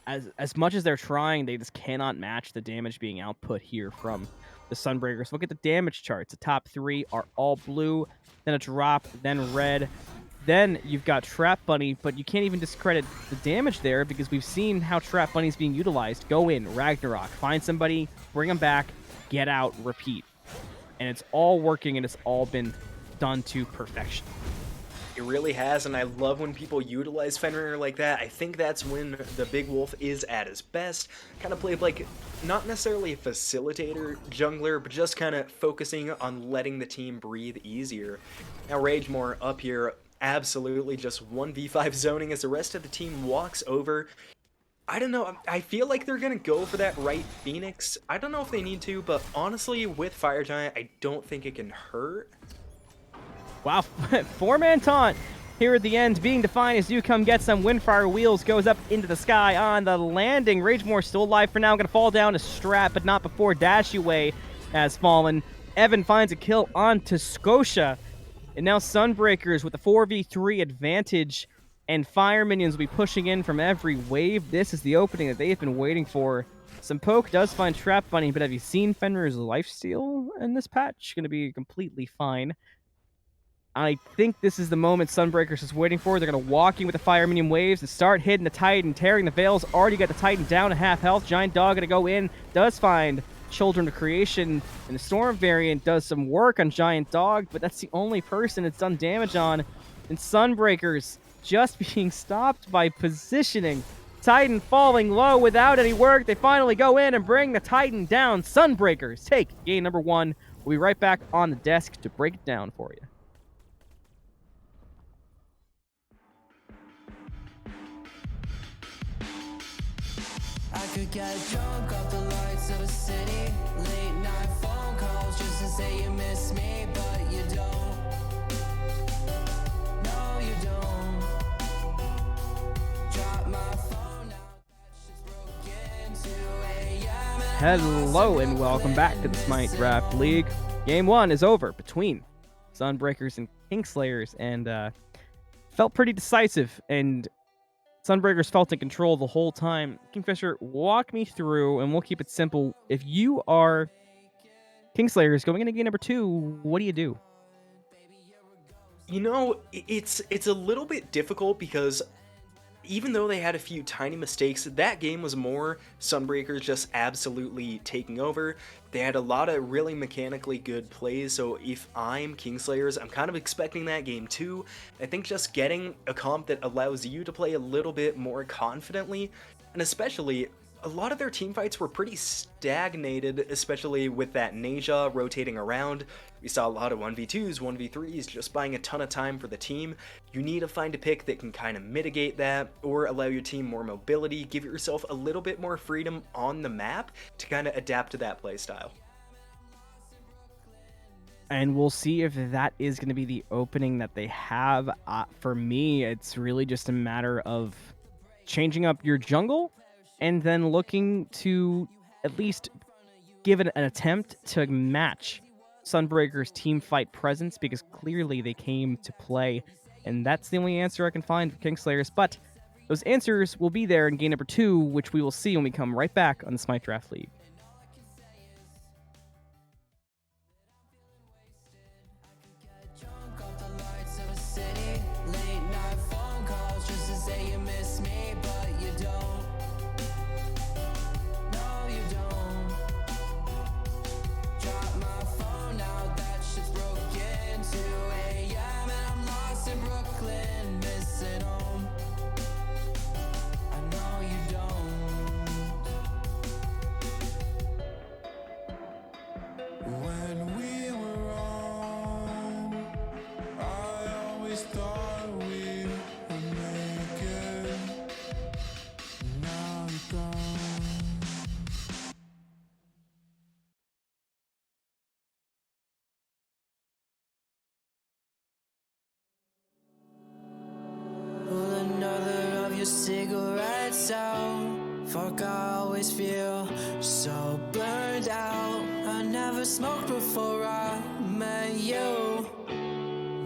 as much as they're trying, they just cannot match the damage being output here from the Sunbreakers. Look at the damage charts. The top 3 are all blue, then a drop, then red. Then you've got Trap Bunny, but you can't even discredit the damage there because we've seen how Trap Bunny is being utilized. Go in, Ragnarok, find somebody, bring them back, get out, repeat. And it's all working, and it's all been done to perfection. It really has, and I love when people utilize Fenrir like that. I think that's when the Big Wolf is at his best. Kind of played like, not necessarily a facilitator jungler, but just kind of focusing on letting the team breathe easier. Now Ragemore up here, absolutely just 1v5 zoning as the rest of the team walks over. I don't know, I feel like they're gonna go for that right Phoenix. I don't know if they need to, but honestly, with Fire Giant, I don't think it can hurt. Wow, 4-man taunt here at the end, being defined as you come get some. Windfire Wheels goes up into the sky on the landing. Ragemore still alive for now, gonna fall down to Strat, but not before Dashiwae has fallen. Evan finds a kill onto Scotia. And now Sunbreakers with the 4v3 advantage, and Fire Minions will be pushing in from every wave. This is the opening that they've been waiting for. Some poke does find Trap Bunny, but have you seen Fenrir's lifesteal in this patch? Going to be completely fine. I think this is the moment Sunbreakers is waiting for. They're going to walk in with the Fire Minion waves and start hitting the Titan, tearing the veils. Already got the Titan down to half health. Giant Dog going to go in, does find Children of Creation, and the Storm variant does some work on Giant Dog, but that's the only person it's done damage on. And Sunbreakers just being stopped by positioning. Titan falling low without any work. They finally go in and bring the Titan down. Sunbreakers take game number 1. We'll be right back on the desk to break it down for you. I could get drunk off the lights of a city. Late night phone calls just to say you miss me, but you don't. No, you don't. Drop my phone now, that shit's broken. 2 a.m. Hello and welcome back to the Smite Draft League. Game 1 is over between Sunbreakers and Kingslayers, and felt pretty decisive, and Sunbreakers felt in control the whole time. KingFsher, walk me through, and we'll keep it simple. If you are Kingslayers going into game number 2, what do you do? You know, it's a little bit difficult because even though they had a few tiny mistakes, that game was more Sunbreakers just absolutely taking over. They had a lot of really mechanically good plays, so if I'm Kingslayers, I'm kind of expecting that game too. I think just getting a comp that allows you to play a little bit more confidently, and especially a lot of their team fights were pretty stagnated, especially with that Neja rotating around. We saw a lot of 1v2s, 1v3s, just buying a ton of time for the team. You need to find a pick that can kind of mitigate that, or allow your team more mobility, give yourself a little bit more freedom on the map to kind of adapt to that playstyle. and we'll see if that is going to be the opening that they have. For me, it's really just a matter of changing up your jungle and then looking to at least give it an attempt to match Sunbreaker's team fight presence, because clearly they came to play, and that's the only answer I can find for Kingslayers. But those answers will be there in game number 2, which we will see when we come right back on the Smite Draft League. Drunk off the lights of a city, late night phone calls just to say you miss me, but you don't. No, you don't. Drop my phone now, that shit's broken. 2 a.m. and I'm lost in Brooklyn, missing home. I know you don't. When we were on, I always thought we would make it. Now you're gone. Pull another of your cigarettes out. Fuck, I always feel so burned out. I never smoked before I met you.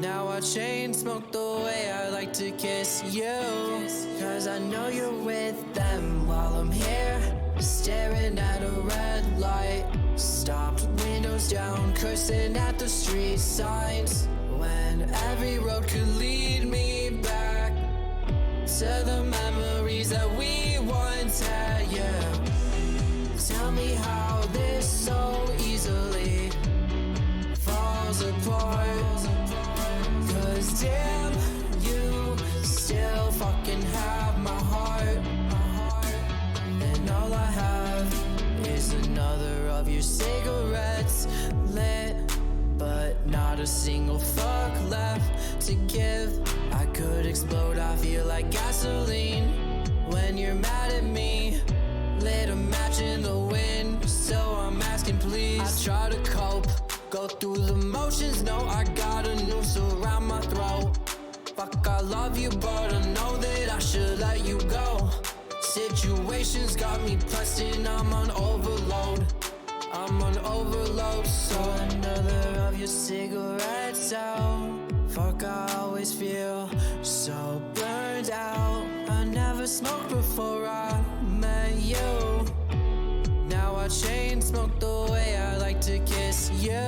Now I chain smoke the way I like to kiss you. Cause I know you're with them while I'm here, staring at a red light. Stopped, windows down, cursing at the street signs. When every road could lead me back to the memories that we once had, yeah. Tell me how this so easily falls apart. Cause damn, you still fucking have my heart. And all I have is another of your cigarettes lit, but not a single fuck left to give. I could explode, I feel like gasoline when you're mad at me. Lit a match in the wind, so I'm asking please. I try to cope, go through the motions, no, I got a noose around my throat. Fuck, I love you, but I know that I should let you go. Situations got me pressed and I'm on overload. I'm on overload, so another of your cigarettes out. Fuck, I always feel so burned out. I never smoked before I met you. Now I chain smoke the way I like to kiss you.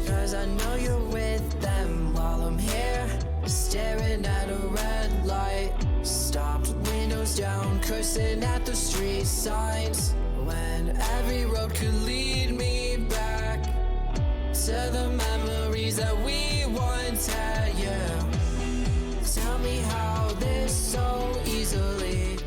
Cause I know you're with them while I'm here, staring at a red light. Stopped, windows down, cursing at the street signs. When every road could lead me back to the memories that we once had, yeah. Tell me how this so easily.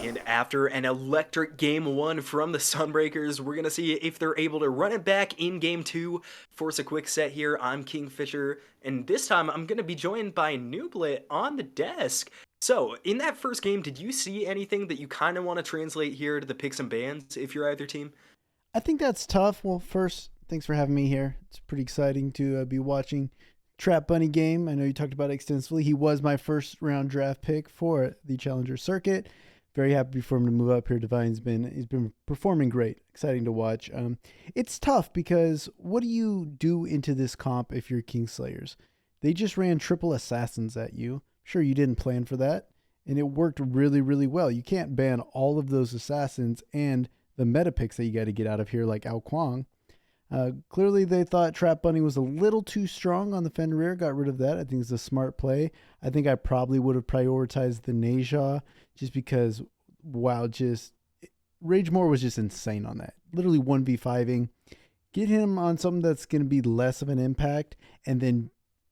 And after an electric game 1 from the Sunbreakers, we're going to see if they're able to run it back in game 2. Force a quick set here. I'm KingFsher, and this time I'm going to be joined by iNooblet on the desk. So, in that first game, did you see anything that you kind of want to translate here to the picks and bans if you're either team? I think that's tough. Well, first, thanks for having me here. It's pretty exciting to be watching TrapBunnyEam. I know you talked about it extensively. He was my first round draft pick for the Challenger Circuit. Very happy for him to move up here. Divine's he's been performing great. Exciting to watch. It's tough because what do you do into this comp if you're Kingslayers? They just ran triple assassins at you. Sure, you didn't plan for that, and it worked really, really well. You can't ban all of those assassins and the meta picks that you got to get out of here, like Ao Kwang. Clearly, they thought Trap Bunny was a little too strong on the Fenrir, got rid of that. I think it's a smart play. I think I probably would have prioritized the Neja just because, wow, Ragemore was just insane on that. Literally 1v5ing. Get him on something that's going to be less of an impact, and then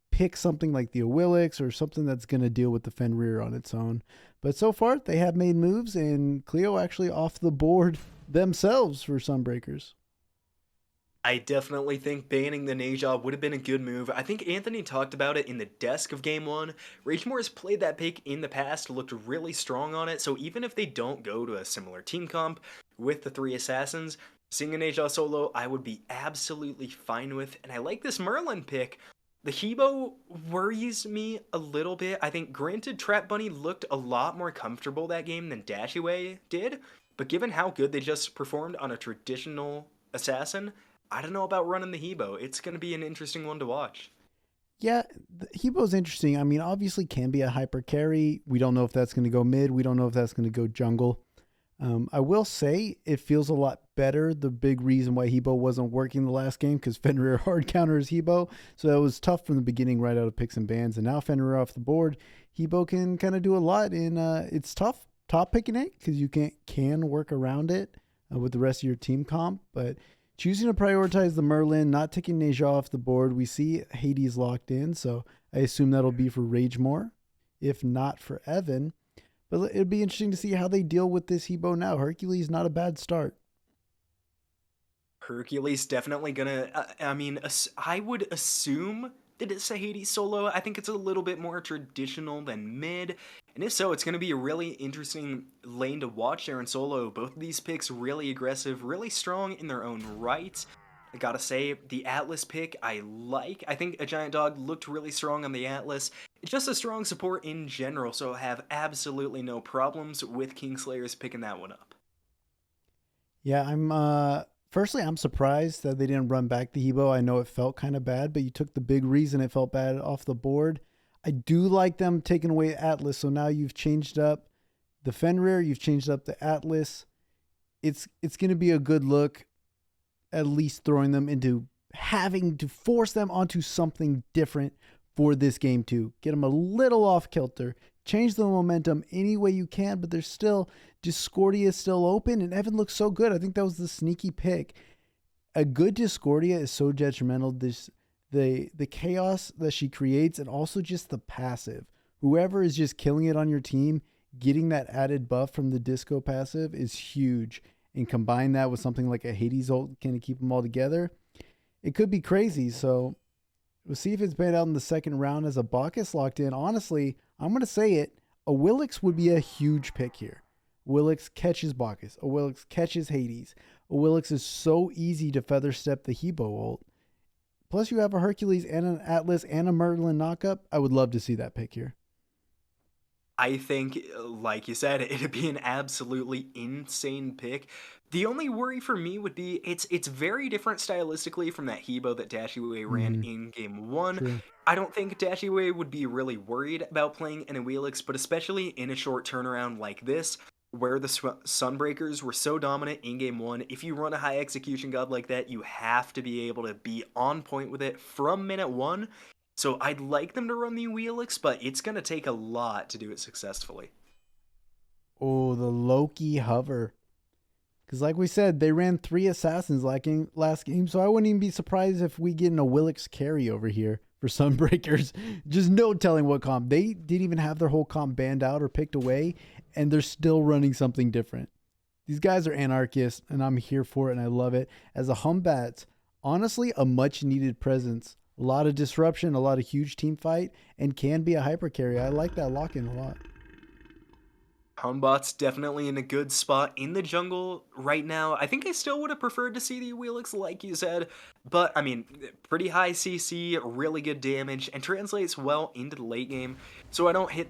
pick something like the Awilix or something that's going to deal with the Fenrir on its own. But so far, they have made moves, and Cleo actually off the board themselves for Sunbreakers. I definitely think banning the Neja would have been a good move. I think Anthony talked about it in the desk of game 1. Ragemore has played that pick in the past, looked really strong on it, so even if they don't go to a similar team comp with the 3 assassins, Seeing an Aja solo, I would be absolutely fine with, and I like this Merlin pick. The Hebo worries me a little bit. I think, granted, Trap Bunny looked a lot more comfortable that game than Dashiwae did, but given how good they just performed on a traditional assassin, I don't know about running the Hebo. It's going to be an interesting one to watch. Yeah, the Hebo's interesting. I mean, obviously can be a hyper carry. We don't know if that's going to go mid. We don't know if that's going to go jungle. I will say it feels a lot better. The big reason why Hebo wasn't working the last game, because Fenrir hard counters Hebo. So it was tough from the beginning right out of picks and bans. And now Fenrir off the board, Hebo can kind of do a lot. And it's tough top picking it because you can work around it with the rest of your team comp. But choosing to prioritize the Merlin, not taking Neja off the board. We see Hades locked in. So I assume that'll be for Ragemore, if not for Evan. But it'd be interesting to see how they deal with this Hebo now. Hercules, not a bad start. Hercules definitely gonna, I would assume that it's a Hades solo. I think it's a little bit more traditional than mid. And if so, it's going to be a really interesting lane to watch there in solo. Both of these picks really aggressive, really strong in their own right. I gotta say, the Atlas pick I like. I think AGiantDog looked really strong on the Atlas. It's just a strong support in general, so I have absolutely no problems with Kingslayers picking that one up. Yeah, I'm surprised that they didn't run back the Hebo. I know it felt kind of bad, but you took the big reason it felt bad off the board. I do like them taking away Atlas, so now you've changed up the Fenrir, you've changed up the Atlas. It's going to be a good look, at least throwing them into having to force them onto something different for this game too. Get them a little off kilter, change the momentum any way you can, but there's still, Discordia is still open, and Evan looks so good. I think that was the sneaky pick. A good Discordia is so detrimental. The chaos that she creates, and also just the passive. Whoever is just killing it on your team, getting that added buff from the disco passive is huge. And combine that with something like a Hades ult, can keep them all together, it could be crazy. So we'll see if it's played out in the second round as a Bacchus locked in. Honestly, I'm going to say it. A Willix would be a huge pick here. Willix catches Bacchus. A Willix catches Hades. A Willix is so easy to feather step the Hebo ult. Plus you have a Hercules and an Atlas and a Merlin knockup. I would love to see that pick here. I think, like you said, it'd be an absolutely insane pick. The only worry for me would be it's very different stylistically from that Hebo that Dashiwae ran in game one. True. I don't think Dashiwae would be really worried about playing an Awilix, but especially in a short turnaround like this, where the Sunbreakers were so dominant in game one, if you run a high execution god like that, you have to be able to be on point with it from minute one. So I'd like them to run the Wheelix, but it's going to take a lot to do it successfully. Oh, the Loki hover. Because like we said, they ran 3 assassins last game, so I wouldn't even be surprised if we get an Awilix carry over here for Sunbreakers. Just no telling what comp. They didn't even have their whole comp banned out or picked away, and they're still running something different. These guys are anarchists, and I'm here for it, and I love it. As a Humbat, honestly, a much-needed presence. A lot of disruption, a lot of huge team fight, and can be a hyper carry. I like that lock-in a lot. Humbot's definitely in a good spot in the jungle right now. I think I still would have preferred to see the Wheelix, like you said, but I mean, pretty high CC, really good damage, and translates well into the late game. So I don't hate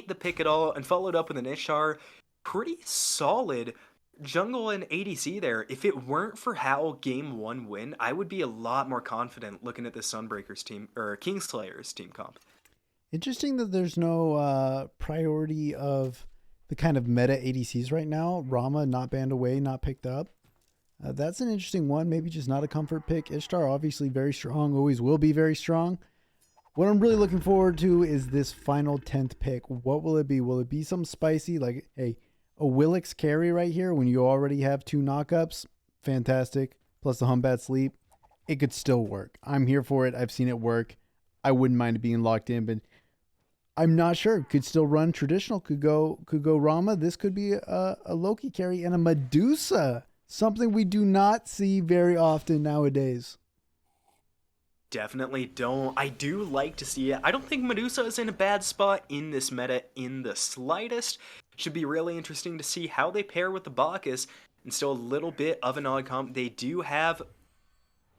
the pick at all, and followed up with an Ishtar. Pretty solid jungle and ADC there. If it weren't for how game one win, I would be a lot more confident looking at the Sunbreakers team or Kingslayers team comp. Interesting that there's no priority of the kind of meta ADCs right now. Rama not banned away, not picked up. That's an interesting one. Maybe just not a comfort pick. Ishtar obviously very strong, always will be very strong. What I'm really looking forward to is this final 10th pick. What will it be? Will it be something spicy like, hey, a Willix carry right here when you already have 2 knockups? Fantastic. Plus the Humbat sleep. It could still work. I'm here for it. I've seen it work. I wouldn't mind it being locked in, but I'm not sure. Could still run traditional. Could go Rama. This could be a Loki carry and a Medusa. Something we do not see very often nowadays. Definitely don't. I do like to see it. I don't think Medusa is in a bad spot in this meta in the slightest. Should be really interesting to see how they pair with the Bacchus. and still a little bit of an odd comp. They do have...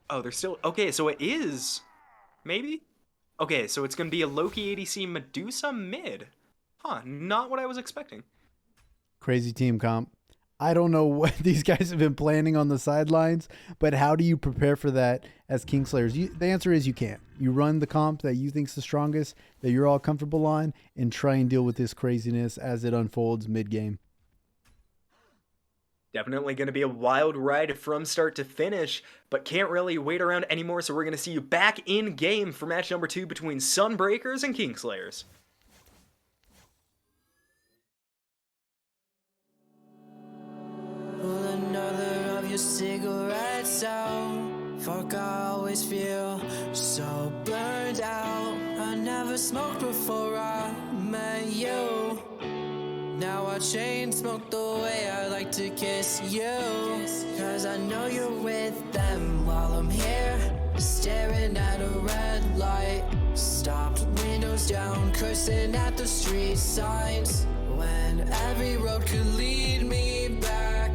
Oh, they're still... Okay, so it is... Maybe? Okay, so it's going to be a Loki ADC Medusa mid. Huh, not what I was expecting. Crazy team comp. I don't know what these guys have been planning on the sidelines, but how do you prepare for that as Kingslayers? The answer is you can't. You run the comp that you think's the strongest, that you're all comfortable on, and try and deal with this craziness as it unfolds mid-game. Definitely going to be a wild ride from start to finish, but can't really wait around anymore, so we're going to see you back in game for match number 2 between Sunbreakers and Kingslayers. Pull another of your cigarettes out. Fuck, I always feel so burned out. I never smoked before I met you. Now I chain smoke the way I like to kiss you. Cause I know you're with them while I'm here, staring at a red light. Stopped, windows down, cursing at the street signs. When every road could lead me back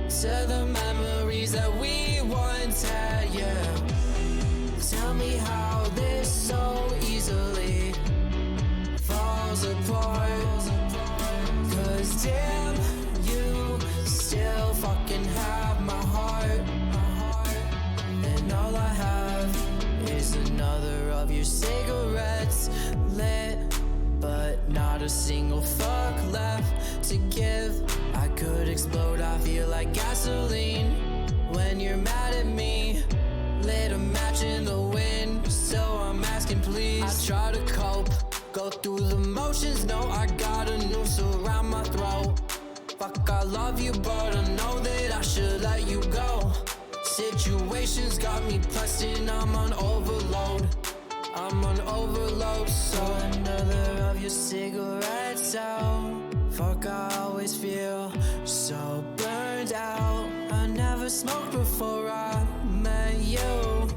to the memories that we once had, yeah. Tell me how this so easily falls apart. Cause damn, you still fucking have my heart. And all I have is another of your cigarettes lit, but not a single fuck left to give. I could explode, I feel like gasoline when you're mad at me. Lit a match in the wind, so I'm asking please. I try to cope, go through the motions, no, I got a noose around my throat. Fuck, I love you, but I know that I should let you go. Situations got me pressed and I'm on overload. I'm on overload, so another of your cigarettes out. Fuck, I always feel so burned out. I never smoked before I met you.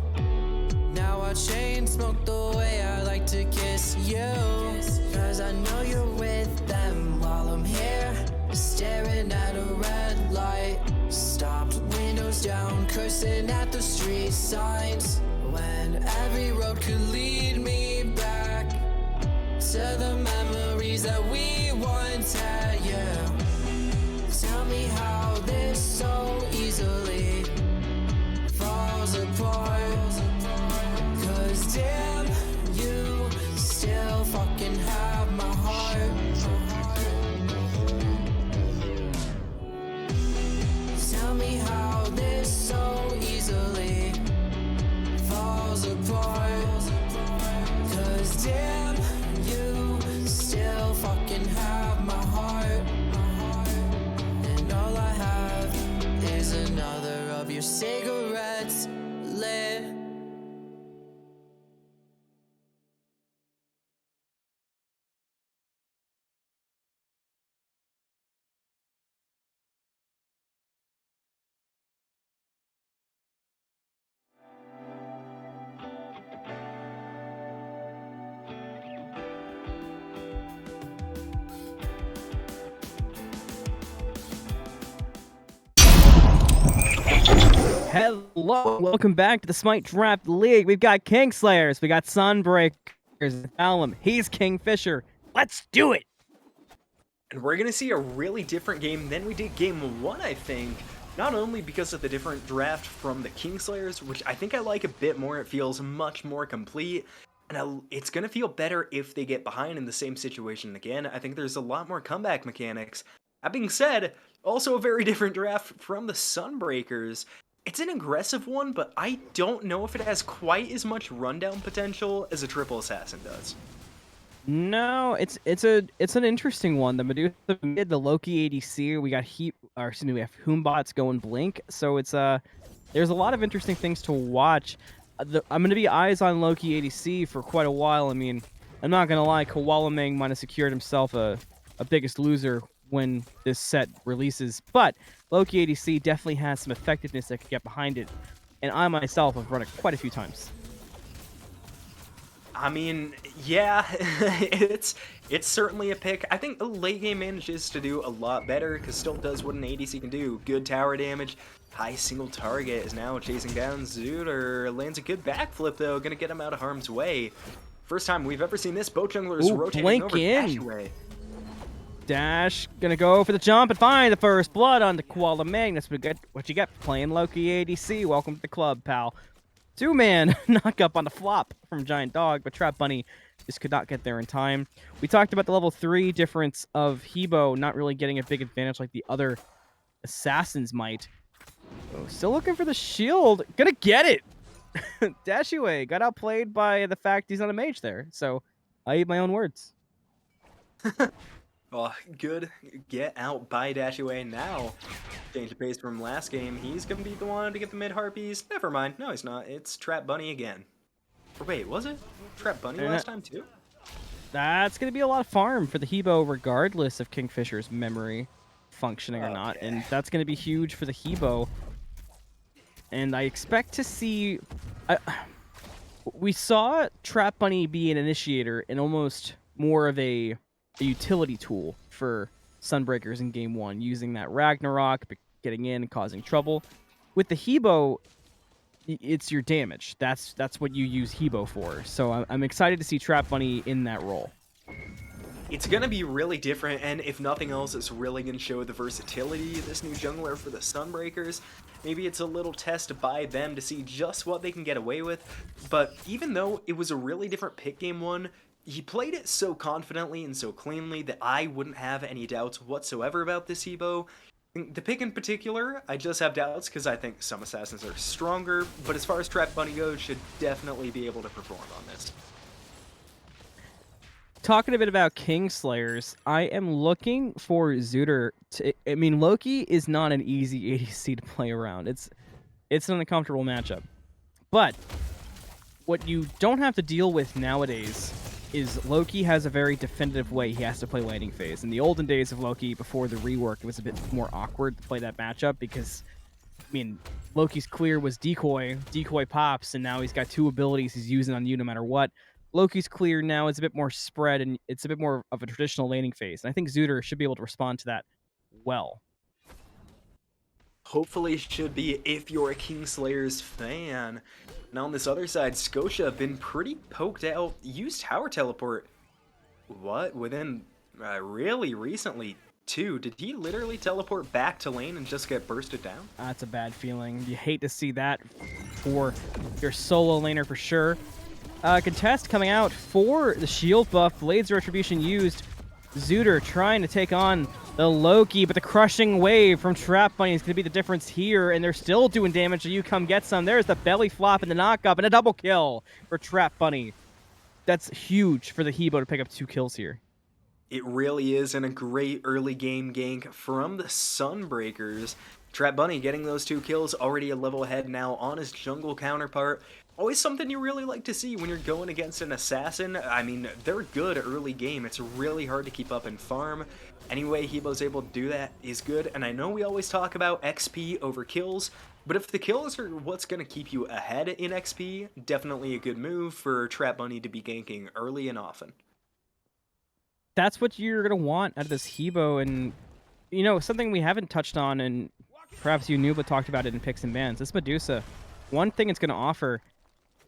Now I chain smoke the way I like to kiss you. Cause I know you're with them while I'm here, staring at a red light. Stopped, windows down, cursing at the street signs. When every road could lead me back to the memories that we once had, yeah. Tell me how this so easily falls apart. Cause damn, you still fucking have my heart. Tell me how this so easily falls apart. Cause damn, you still fucking have my heart. And all I have is another of your cigarettes lit. Hello, welcome back to the Smite Draft League. We've got Kingslayers, we got Sunbreakers, Alum, he's KingFsher. Let's do it! And we're going to see a really different game than we did game 1, I think. Not only because of the different draft from the Kingslayers, which I think I like a bit more, it feels much more complete. And it's going to feel better if they get behind in the same situation again. I think there's a lot more comeback mechanics. That being said, also a very different draft from the Sunbreakers. It's an aggressive one, but I don't know if it has quite as much rundown potential as a triple assassin does. No, it's an interesting one. The Medusa mid, the Loki ADC, we got we have Hoombots going Blink, so it's there's a lot of interesting things to watch. I'm gonna be eyes on Loki ADC for quite a while. I mean, I'm not gonna lie, KoalaMang might have secured himself a biggest loser when this set releases, but Loki ADC definitely has some effectiveness that could get behind it, and I myself have run it quite a few times. I mean, yeah, it's certainly a pick. I think the late game manages to do a lot better because still does what an ADC can do. Good tower damage, high single target, is now chasing down Xooter. Lands a good backflip though, gonna get him out of harm's way. First time we've ever seen this. Both junglers Ooh, rotating blink over in. Dashiwae. Dash gonna go for the jump and find the first blood on the KoalaMang. That's what you get playing Loki ADC. Welcome to the club, pal. 2-man knock up on the flop from Giant Dog, but Trap Bunny just could not get there in time. We talked about the level 3 difference of Hebo not really getting a big advantage like the other assassins might. Oh, still looking for the shield. Gonna get it! Dashiwae got outplayed by the fact he's not a mage there, so I eat my own words. Oh, good get out by Dashiwae now. Change the pace from last game. He's gonna be the one to get the mid harpies. Never mind. No, he's not. It's Trap Bunny again. Or wait, was it Trap Bunny last time too? That's gonna be a lot of farm for the Hebo, regardless of KingFsher's memory functioning or not, and that's gonna be huge for the Hebo. And I expect to see. We saw Trap Bunny be an initiator and almost more of a utility tool for Sunbreakers in game 1, using that Ragnarok, getting in and causing trouble. With the Hebo, it's your damage. That's what you use Hebo for. So I'm excited to see Trap Bunny in that role. It's going to be really different, and if nothing else, it's really going to show the versatility of this new jungler for the Sunbreakers. Maybe it's a little test by them to see just what they can get away with, but even though it was a really different pick game 1, he played it so confidently and so cleanly that I wouldn't have any doubts whatsoever about this Hebo. The pick in particular, I just have doubts because I think some assassins are stronger, but as far as Trap Bunny goes, should definitely be able to perform on this. Talking a bit about Kingslayers, I am looking for Xooter to... I mean, Loki is not an easy ADC to play around. It's an uncomfortable matchup. But what you don't have to deal with nowadays is Loki has a very definitive way he has to play laning phase. In the olden days of Loki, before the rework, it was a bit more awkward to play that matchup because, I mean, Loki's clear was decoy pops, and now he's got 2 abilities he's using on you no matter what. Loki's clear now is a bit more spread, and it's a bit more of a traditional laning phase. And I think Xooter should be able to respond to that well. Hopefully should be if you're a Kingslayers fan. Now on this other side, Scotia been pretty poked out. Used tower teleport. What? Within really recently too. Did he literally teleport back to lane and just get bursted down? That's a bad feeling. You hate to see that for your solo laner for sure. Contest coming out for the shield buff. Blades Retribution used. Xooter trying to take on the Loki, but the crushing wave from Trap Bunny is going to be the difference here, and they're still doing damage, so you come get some. There's the belly flop and the knock up, and a double kill for Trap Bunny. That's huge for the Hebo to pick up 2 kills here. It really is, and a great early game gank from the Sunbreakers. Trap Bunny getting those 2 kills, already a level ahead now on his jungle counterpart. Always something you really like to see when you're going against an assassin. I mean, they're good early game. It's really hard to keep up in farm. Anyway, Hebo's able to do that is good, and I know we always talk about XP over kills, but if the kills are what's going to keep you ahead in XP, definitely a good move for Trap Bunny to be ganking early and often. That's what you're going to want out of this Hebo, and, you know, something we haven't touched on, and perhaps you knew but talked about it in picks and bans, this Medusa, one thing it's going to offer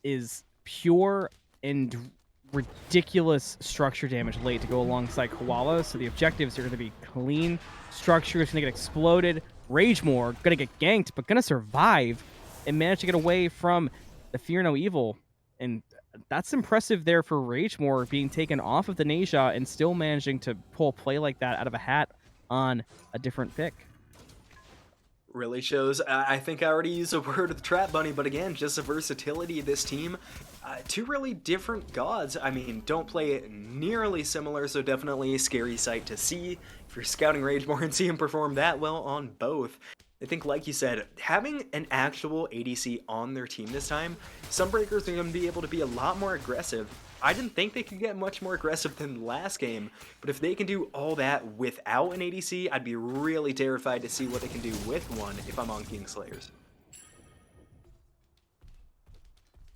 is pure and ridiculous structure damage late to go alongside Koala, so the objectives are going to be clean. Structure is going to get exploded. Ragemore going to get ganked, but going to survive and manage to get away from the Fear No Evil. And that's impressive there for Ragemore, being taken off of the Neja and still managing to pull a play like that out of a hat on a different pick. Really shows. I think I already used a word with Trap Bunny, but again, just the versatility of this team. 2 really different gods. I mean, don't play it nearly similar, so definitely a scary sight to see. If you're scouting Ragemore and see him perform that well on both. I think, like you said, having an actual ADC on their team this time, Sunbreakers are going to be able to be a lot more aggressive. I didn't think they could get much more aggressive than last game, but if they can do all that without an ADC, I'd be really terrified to see what they can do with one if I'm on Kingslayers.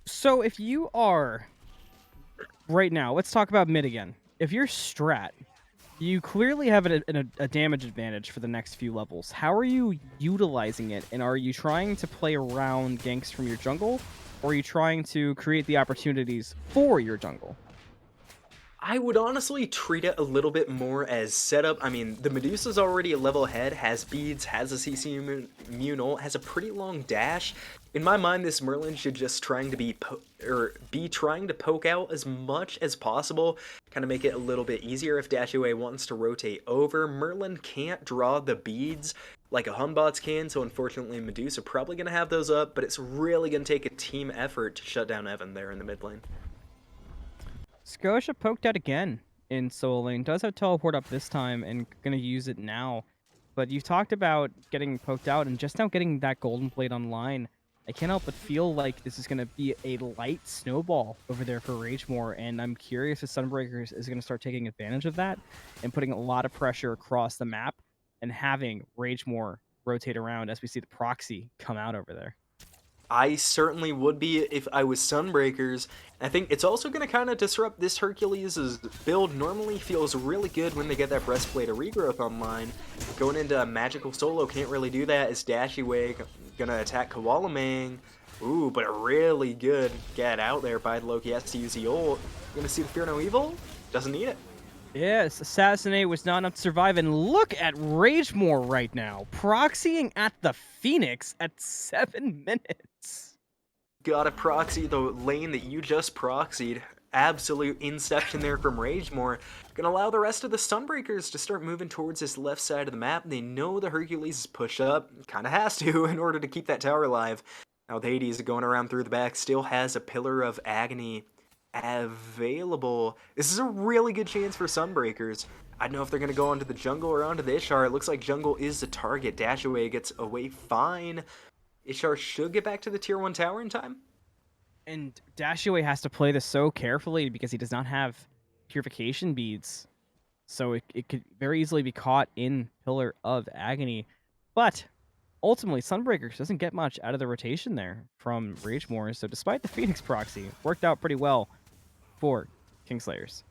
So if you are right now, let's talk about mid again. If you're Strat, you clearly have a damage advantage for the next few levels. How are you utilizing it? And are you trying to play around ganks from your jungle? Or are you trying to create the opportunities for your jungle? I would honestly treat it a little bit more as setup. I mean, the Medusa's already a level ahead, has beads, has a CC immune ult, has a pretty long dash. In my mind, this Merlin should just trying to be trying to poke out as much as possible, kind of make it a little bit easier if Dashiwae wants to rotate over. Merlin can't draw the beads like a Hunbots can, so unfortunately Medusa probably going to have those up, but it's really going to take a team effort to shut down Evan there in the mid lane. Scotia poked out again in solo lane. Does have teleport up this time and going to use it now. But you talked about getting poked out and just now getting that Golden Blade online. I can't help but feel like this is going to be a light snowball over there for Ragemore, and I'm curious if Sunbreakers is going to start taking advantage of that and putting a lot of pressure across the map and having Ragemore rotate around as we see the proxy come out over there. I certainly would be if I was Sunbreakers. I think it's also going to kind of disrupt this Hercules' build. Normally feels really good when they get that Breastplate of Regrowth online. Going into a magical solo can't really do that as Dashiwae going to attack KoalaMang. Ooh, but a really good get out there by Loki. Has to use the ult. Going to see the Fear No Evil? Doesn't need it. Yes, Assassinate was not enough to survive, and look at Ragemore right now, proxying at the Phoenix at 7 minutes. Gotta proxy the lane that you just proxied. Absolute inception there from Ragemore. Gonna allow the rest of the Sunbreakers to start moving towards this left side of the map. They know the Hercules is pushed up, kinda has to in order to keep that tower alive. Now the Hades going around through the back, still has a Pillar of Agony available. This is a really good chance for Sunbreakers. I don't know if they're going to go onto the jungle or onto the Ishar. It looks like jungle is the target. Dashiwae gets away fine. Ishar should get back to the tier 1 tower in time. And Dashiwae has to play this so carefully because he does not have purification beads. So it could very easily be caught in Pillar of Agony. But ultimately, Sunbreakers doesn't get much out of the rotation there from Ragemore. So despite the Phoenix proxy, worked out pretty well for Kingslayers.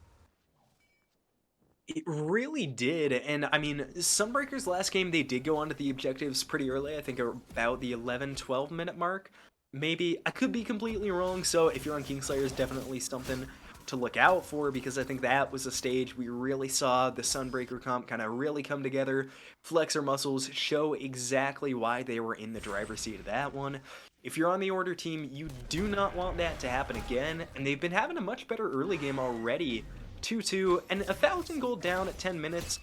It really did, and I mean, Sunbreakers last game, they did go onto the objectives pretty early, I think about the 11-12 minute mark. Maybe, I could be completely wrong, so if you're on Kingslayers, definitely something to look out for, because I think that was a stage we really saw the Sunbreaker comp kind of really come together, flex their muscles, show exactly why they were in the driver's seat of that one. If you're on the Order team, you do not want that to happen again, and they've been having a much better early game already. 2-2, and 1,000 gold down at 10 minutes.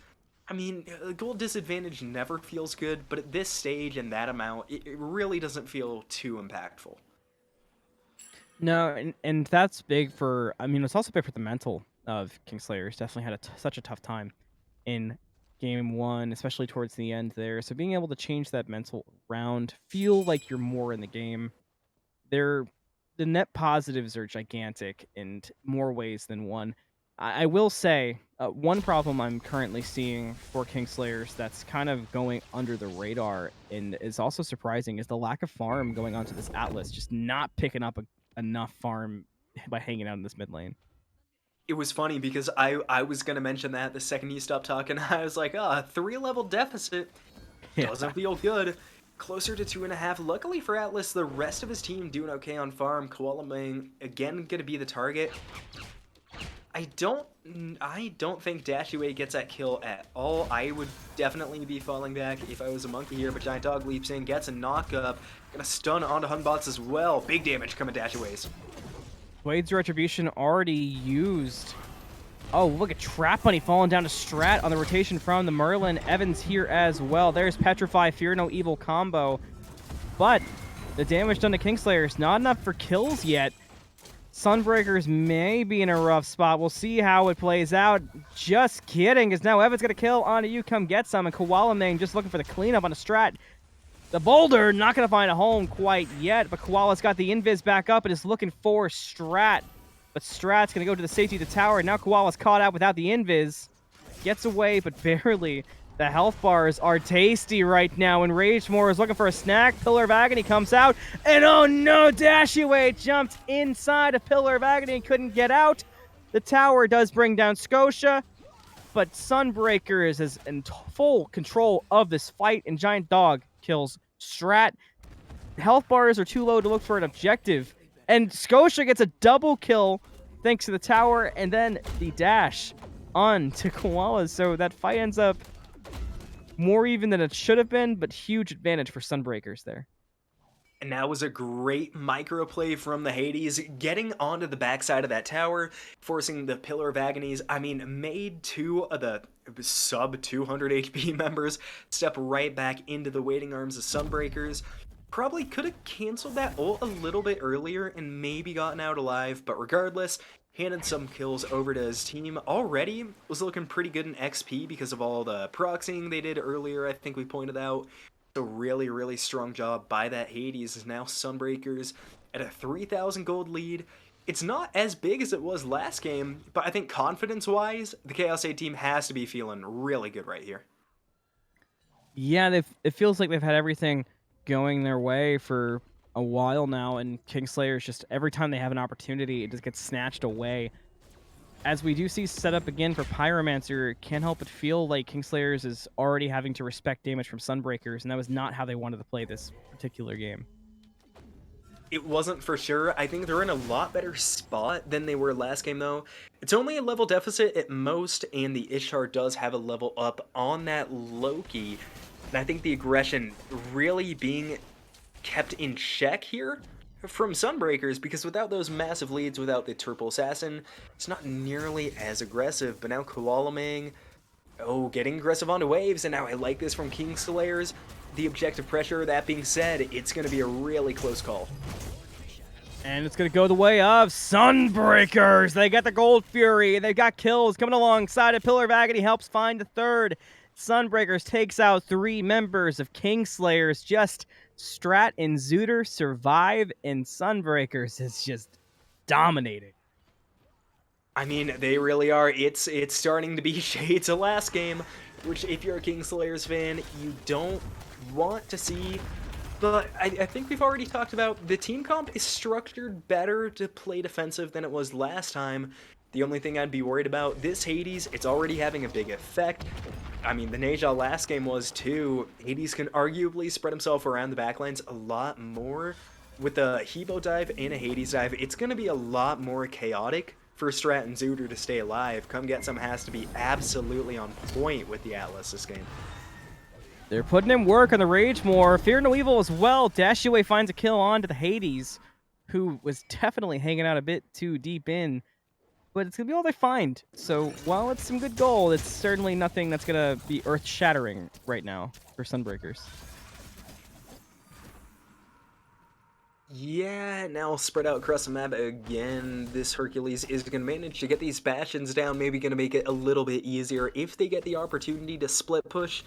I mean, gold disadvantage never feels good, but at this stage and that amount, it really doesn't feel too impactful. No, and that's big for, I mean, it's also big for the mental of Kingslayers. Definitely had such a tough time in game 1, especially towards the end there. So being able to change that mental round, feel like you're more in the game. The net positives are gigantic in more ways than one. I will say, one problem I'm currently seeing for Kingslayers that's kind of going under the radar and is also surprising is the lack of farm going onto this Atlas, just not picking up enough farm by hanging out in this mid lane. It was funny because I was going to mention that the second you stopped talking. I was like, 3-level deficit doesn't feel good. Closer to 2.5. Luckily for Atlas, the rest of his team doing okay on farm. KoalaMang, again, going to be the target. I don't think Dashiwae gets that kill at all. I would definitely be falling back if I was a monkey here, but Giant Dog leaps in, gets a knock-up. Gonna stun onto Hunbots as well. Big damage coming Dashiwae's. Wade's Retribution already used. Oh, look at TrapBunny falling down to Strat on the rotation from the Merlin. Evans here as well. There's Petrify, Fear No Evil combo. But the damage done to Kingslayers, not enough for kills yet. Sunbreakers may be in a rough spot. We'll see how it plays out. Just kidding, because now Evan's going to kill onto you. Come get some. And KoalaMang just looking for the cleanup on a Strat. The Boulder not going to find a home quite yet, but Koala's got the invis back up and is looking for Strat. But Strat's going to go to the safety of the tower, and now Koala's caught out without the invis. Gets away, but barely. The health bars are tasty right now, and Ragemore is looking for a snack. Pillar of Agony comes out, and oh no, Dashiwae jumped inside a Pillar of Agony and couldn't get out. The tower does bring down Scotia, but Sunbreakers is in full control of this fight, and Giant Dog kills Strat. Health bars are too low to look for an objective, and Scotia gets a double kill thanks to the tower, and then the dash on to Koala. So that fight ends up more even than it should have been, but huge advantage for Sunbreakers there. And that was a great micro play from the Hades, getting onto the backside of that tower, forcing the Pillar of Agonies. I mean, made two of the sub 200 HP members step right back into the waiting arms of Sunbreakers. Probably could have canceled that ult a little bit earlier and maybe gotten out alive, but regardless, handed some kills over to his team. Already was looking pretty good in XP because of all the proxying they did earlier, I think we pointed out. So really, really strong job by that Hades. Is now Sunbreakers at a 3,000 gold lead. It's not as big as it was last game, but I think confidence-wise, the Chaos 8 team has to be feeling really good right here. Yeah, it feels like they've had everything going their way for a while now, and Kingslayers just every time they have an opportunity, it just gets snatched away. As we do see set up again for Pyromancer, it can't help but feel like Kingslayers is already having to respect damage from Sunbreakers, and that was not how they wanted to play this particular game. It wasn't for sure. I think they're in a lot better spot than they were last game, though. It's only a level deficit at most, and the Ishtar does have a level up on that Loki. And I think the aggression really being kept in check here from Sunbreakers, because without those massive leads, without the triple assassin, it's not nearly as aggressive. But now KoalaMang, getting aggressive onto waves, and now I like this from Kingslayers. The objective pressure, that being said, it's going to be a really close call. And it's going to go the way of Sunbreakers. They got the Gold Fury. They got kills coming alongside. A Pillar of Agony helps find the third. Sunbreakers takes out 3 members of Kingslayers. Just Strat and Xooter survive, and Sunbreakers is just dominating. I mean, they really are. It's starting to be shades of last game, which if you're a Kingslayers fan, you don't want to see. But I think we've already talked about the team comp is structured better to play defensive than it was last time. The only thing I'd be worried about, this Hades, it's already having a big effect. I mean, the Neja last game was too. Hades can arguably spread himself around the backlines a lot more. With a Hebo dive and a Hades dive, it's going to be a lot more chaotic for Strat and Xooter to stay alive. Come Get Some has to be absolutely on point with the Atlas this game. They're putting in work on the Rage more. Fear No Evil as well. Dashiwae finds a kill onto the Hades, who was definitely hanging out a bit too deep in. But it's going to be all they find. So while it's some good gold, it's certainly nothing that's going to be earth-shattering right now for Sunbreakers. Yeah, now spread out across the map again. This Hercules is going to manage to get these Bastions down, maybe going to make it a little bit easier if they get the opportunity to split push.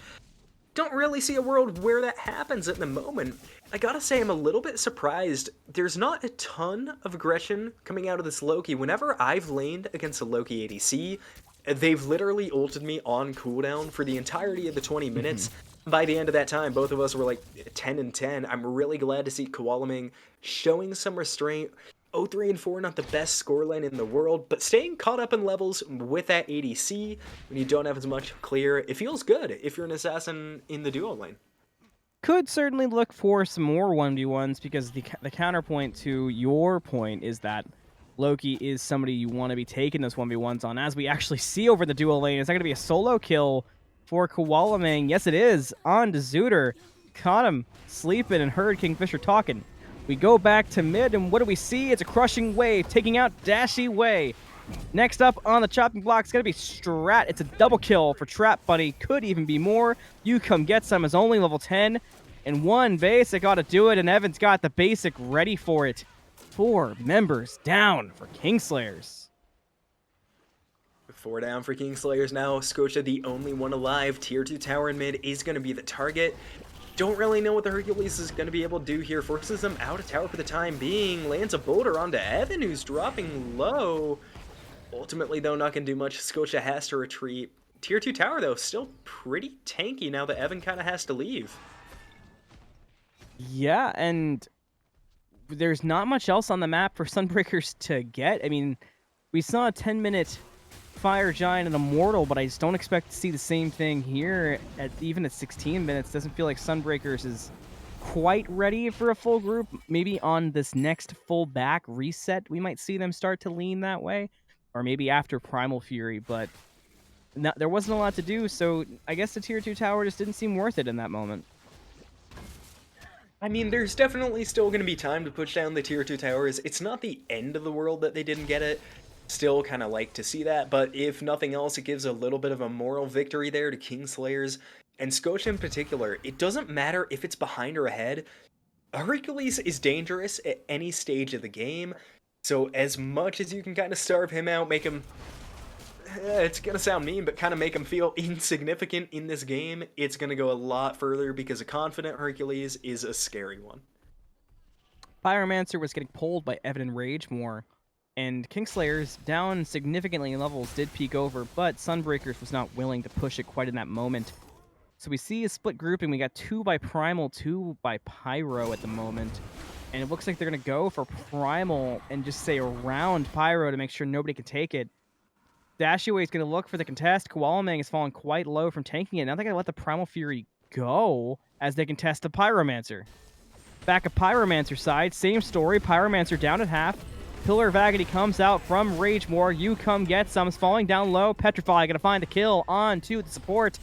Don't really see a world where that happens at the moment. I gotta say, I'm a little bit surprised. There's not a ton of aggression coming out of this Loki. Whenever I've laned against a Loki ADC, they've literally ulted me on cooldown for the entirety of the 20 minutes. By the end of that time, both of us were like 10 and 10. I'm really glad to see KoalaMang showing some restraint. 0-3 and 4, not the best scoreline in the world, but staying caught up in levels with that ADC when you don't have as much clear, it feels good if you're an assassin in the duo lane. Could certainly look for some more 1v1s, because the counterpoint to your point is that Loki is somebody you want to be taking those 1v1s on. As we actually see over the duo lane, is that going to be a solo kill for KoalaMang? Yes, it is. On to Xooter. Caught him sleeping and heard KingFsher talking. We go back to mid, and what do we see? It's a crushing wave taking out Dashiwae. Next up on the chopping block is going to be Strat. It's a double kill for TrapBunny. Could even be more. You Come Get Some is only level 10. And 1 basic ought to do it, and Evan's got the basic ready for it. 4 members down for Kingslayers. 4 down for Kingslayers now. Scotia, the only one alive. Tier 2 tower in mid is going to be the target. Don't really know what the Hercules is going to be able to do here. Forces them out of tower for the time being. Lands a boulder onto Evan, who's dropping low. Ultimately, though, not going to do much. Scotia has to retreat. Tier 2 tower, though, still pretty tanky now that Evan kind of has to leave. Yeah, and there's not much else on the map for Sunbreakers to get. I mean, We saw a 10-minute Fire Giant and Immortal, but I just don't expect to see the same thing here even at 16 minutes. Doesn't feel like Sunbreakers is quite ready for a full group. Maybe on this next full back reset, we might see them start to lean that way, or maybe after Primal Fury, but there wasn't a lot to do, so I guess the tier 2 tower just didn't seem worth it in that moment. I mean, there's definitely still going to be time to push down the tier 2 towers. It's not the end of the world that they didn't get it. Still kind of like to see that, but if nothing else, it gives a little bit of a moral victory there to Kingslayers. And Scotia in particular, it doesn't matter if it's behind or ahead. Hercules is dangerous at any stage of the game, so as much as you can kind of starve him out, make him... it's gonna sound mean, but kind of make him feel insignificant in this game, it's gonna go a lot further because a confident Hercules is a scary one. Pyromancer was getting pulled by Evan and Ragemore, and Kingslayers, down significantly in levels, did peek over, but Sunbreakers was not willing to push it quite in that moment. So we see a split grouping. We got 2 by Primal, 2 by Pyro at the moment. And it looks like they're going to go for Primal and just say around Pyro to make sure nobody can take it. Dashiwae is going to look for the contest. KoalaMang has fallen quite low from tanking it. Now they're going to let the Primal Fury go as they contest the Pyromancer. Back at Pyromancer side, same story. Pyromancer down at half. Pillar of Agony comes out from Ragemore. You come get some. Is falling down low. Petrify going to find a kill on to the support.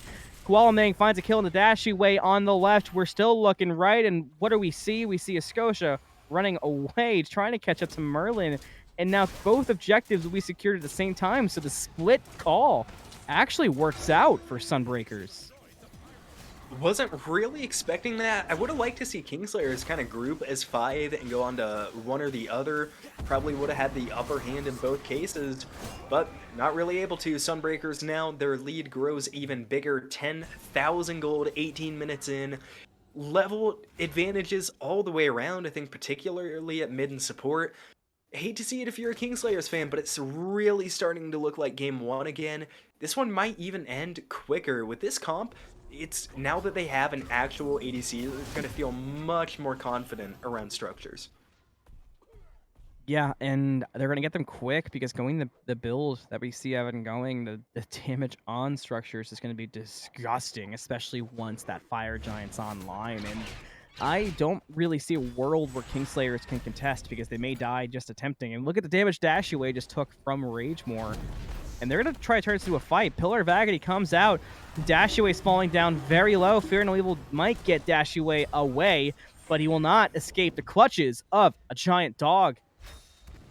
KoalaMang finds a kill in the Dashiwae on the left. We're still looking right, and what do we see? We see a Scotia running away, trying to catch up to Merlin, and now both objectives will be secured at the same time, so the split call actually works out for Sunbreakers. Wasn't really expecting that. I would have liked to see Kingslayers kind of group as 5 and go on to one or the other. Probably would have had the upper hand in both cases, but not really able to. Sunbreakers now, their lead grows even bigger. 10,000 gold, 18 minutes in. Level advantages all the way around, I think particularly at mid and support. I hate to see it if you're a Kingslayers fan, but it's really starting to look like game 1 again. This one might even end quicker. With this comp, it's now that they have an actual ADC, they're going to feel much more confident around structures. Yeah, and they're going to get them quick because going the build that we see Evan going, the damage on structures is going to be disgusting, especially once that Fire Giant's online. And I don't really see a world where Kingslayers can contest because they may die just attempting. And look at the damage Dashiwae just took from Ragemore. And they're going to try to turn this into a fight. Pillar of Agony comes out. Dashiwae's falling down very low. Fear No Evil might get Dashiwae away, but he will not escape the clutches of a giant dog.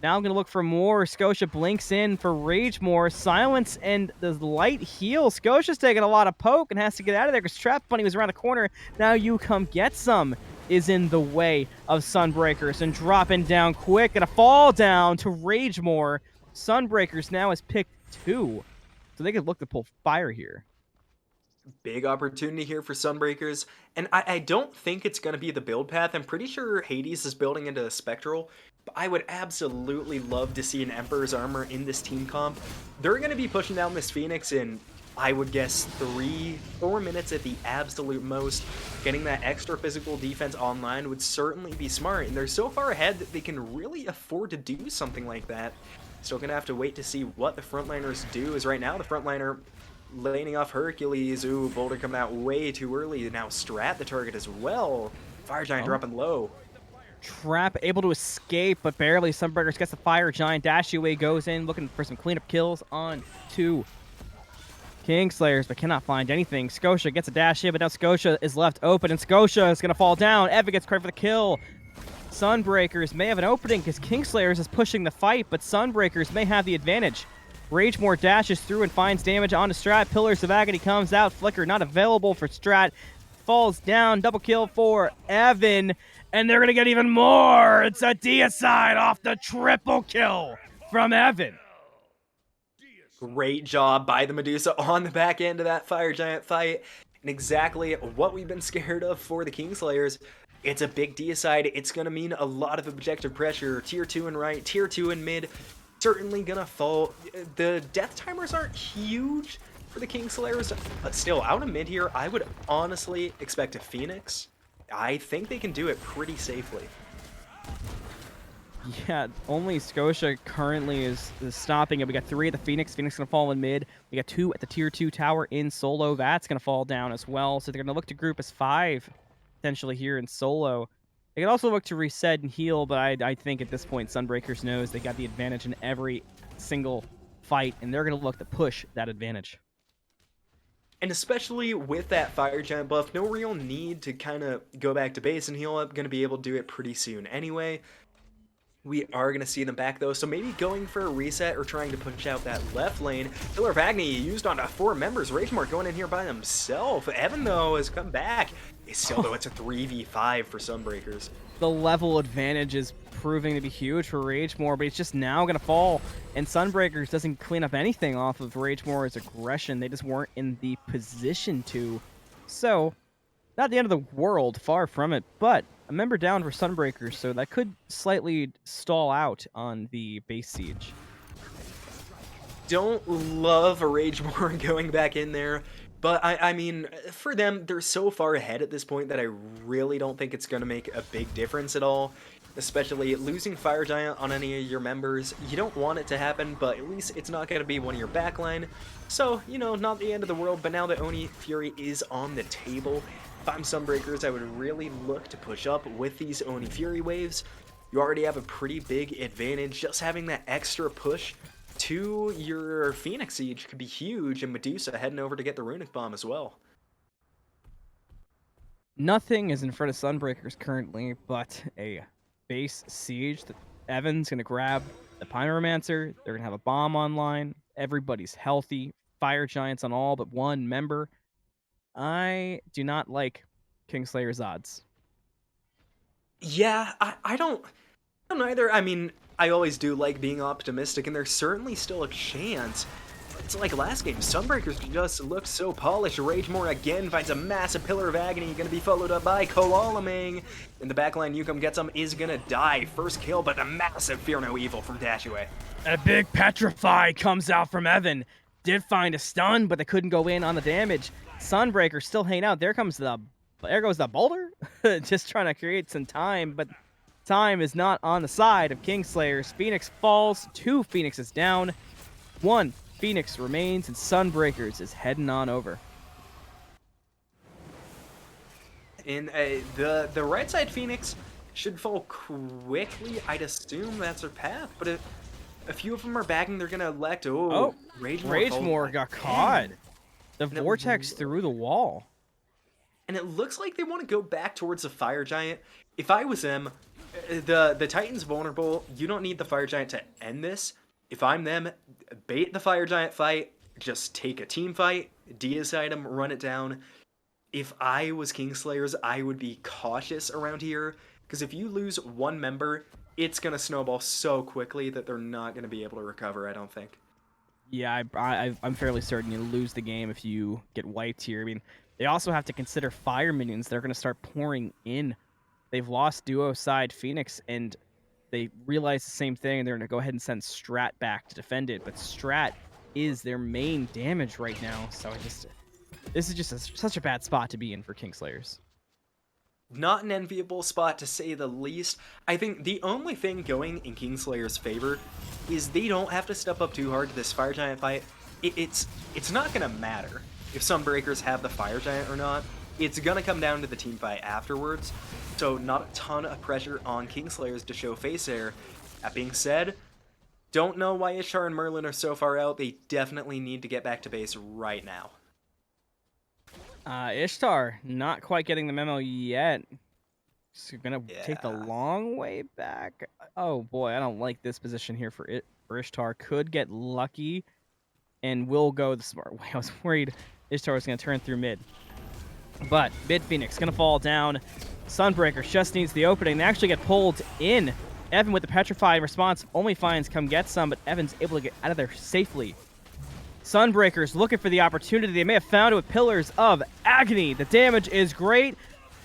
Now I'm going to look for more. Scotia blinks in for Ragemore. Silence and the light heal. Scotia's taking a lot of poke and has to get out of there because TrapBunny was around the corner. Now you come get some is in the way of Sunbreakers and dropping down quick and a fall down to Ragemore. Sunbreakers now has picked 2, so they could look to pull fire here. Big opportunity here for Sunbreakers, and I don't think it's going to be the build path. I'm pretty sure Hades is building into a Spectral, but I would absolutely love to see an Emperor's Armor in this team comp. They're going to be pushing down this Phoenix in, I would guess, 3-4 minutes at the absolute most. Getting that extra physical defense online would certainly be smart, and they're so far ahead that they can really afford to do something like that. Still going to have to wait to see what the frontliners do, as right now the frontliner laning off Hercules. Ooh, Boulder coming out way too early. Now Strat the target as well. Fire Giant dropping low. Trap able to escape, but barely. Sunbreakers gets the Fire Giant. Dashiwae goes in looking for some cleanup kills on 2 Kingslayers, but cannot find anything. Scotia gets a dash in, but now Scotia is left open, and Scotia is going to fall down. Evan gets credit for the kill. Sunbreakers may have an opening because Kingslayers is pushing the fight, but Sunbreakers may have the advantage. Ragemore dashes through and finds damage onto Strat. Pillars of Agony comes out. Flicker not available for Strat. Falls down. Double kill for Evan. And they're going to get even more. It's a deicide off the triple kill from Evan. Great job by the Medusa on the back end of that Fire Giant fight. And exactly what we've been scared of for the Kingslayers. It's a big deicide. It's going to mean a lot of objective pressure. Tier 2 and right, Tier 2 and mid. Certainly going to fall. The death timers aren't huge for the Kingslayers, but still, out of mid here, I would honestly expect a Phoenix. I think they can do it pretty safely. Yeah, only Scotia currently is stopping it. We got 3 at the Phoenix. Phoenix going to fall in mid. We got 2 at the tier 2 tower in solo. That's going to fall down as well. So they're going to look to group as 5 potentially here in solo. They can also look to reset and heal, but I think at this point Sunbreakers knows they got the advantage in every single fight, and they're going to look to push that advantage. And especially with that Fire Giant buff, no real need to kind of go back to base and heal up. Going to be able to do it pretty soon anyway. We are going to see them back, though, so maybe going for a reset or trying to push out that left lane. Pillar of Agony used on 4 members. Ragemore going in here by himself. Evan, though, has come back. It's still, though, it's a 3v5 for Sunbreakers. The level advantage is proving to be huge for Ragemore, but he's just now going to fall. And Sunbreakers doesn't clean up anything off of Ragemore's aggression. They just weren't in the position to. So, not the end of the world, far from it, but a member down for Sunbreakers, so that could slightly stall out on the base siege. Don't love a Ragemore going back in there, but I mean, for them, they're so far ahead at this point that I really don't think it's going to make a big difference at all. Especially losing Fire Giant on any of your members. You don't want it to happen, but at least it's not going to be one of your backline. So, you know, not the end of the world, but now that Oni Fury is on the table, if I'm Sunbreakers, I would really look to push up with these Oni Fury waves. You already have a pretty big advantage. Just having that extra push to your Phoenix Siege could be huge, and Medusa heading over to get the Runic Bomb as well. Nothing is in front of Sunbreakers currently, but a base siege. Evan's going to grab the Pyromancer. They're going to have a bomb online. Everybody's healthy. Fire Giants on all but 1 member. I do not like Kingslayer's odds. Yeah, I don't either. I mean, I always do like being optimistic, and there's certainly still a chance. It's like last game, Sunbreakers just looked so polished. Ragemore again finds a massive Pillar of Agony, going to be followed up by KoalaMang. In the backline, Newcomb gets him, is going to die. First kill, but the massive Fear No Evil from Dashiwae. A big Petrify comes out from Evan. Did find a stun, but they couldn't go in on the damage. Sunbreaker still hanging out. There goes the boulder. Just trying to create some time, but time is not on the side of Kingslayers. Phoenix falls. 2 Phoenixes down. 1 Phoenix remains, and Sunbreakers is heading on over. In the right side Phoenix should fall quickly. I'd assume that's their path, but if a few of them are backing, they're gonna elect. Oh, Ragemore got caught. The vortex through the wall. And it looks like they want to go back towards the Fire Giant. If I was them, the Titan's vulnerable. You don't need the Fire Giant to end this. If I'm them, bait the Fire Giant fight. Just take a team fight, deicide him, run it down. If I was Kingslayers, I would be cautious around here. Because if you lose 1 member, it's going to snowball so quickly that they're not going to be able to recover, I don't think. Yeah, I'm fairly certain you lose the game if you get wiped here. I mean, they also have to consider fire minions. They're going to start pouring in. They've lost duo side Phoenix, and they realize the same thing, and they're going to go ahead and send Strat back to defend it. But Strat is their main damage right now, so this is just such a bad spot to be in for Kingslayers. Not an enviable spot, to say the least. I think the only thing going in Kingslayer's favor is they don't have to step up too hard to this Fire Giant fight. It's not going to matter if Sunbreakers have the Fire Giant or not. It's going to come down to the team fight afterwards. So not a ton of pressure on Kingslayers to show face there. That being said, don't know why Ishtar and Merlin are so far out. They definitely need to get back to base right now. Ishtar, not quite getting the memo yet. She's gonna take the long way back. Oh boy, I don't like this position here for Ishtar. Could get lucky and will go the smart way. I was worried Ishtar was gonna turn through mid. But mid Phoenix gonna fall down. Sunbreaker just needs the opening. They actually get pulled in. Evan with the petrified response only finds come get some, but Evan's able to get out of there safely. Sunbreakers looking for the opportunity. They may have found it with Pillars of Agony. The damage is great.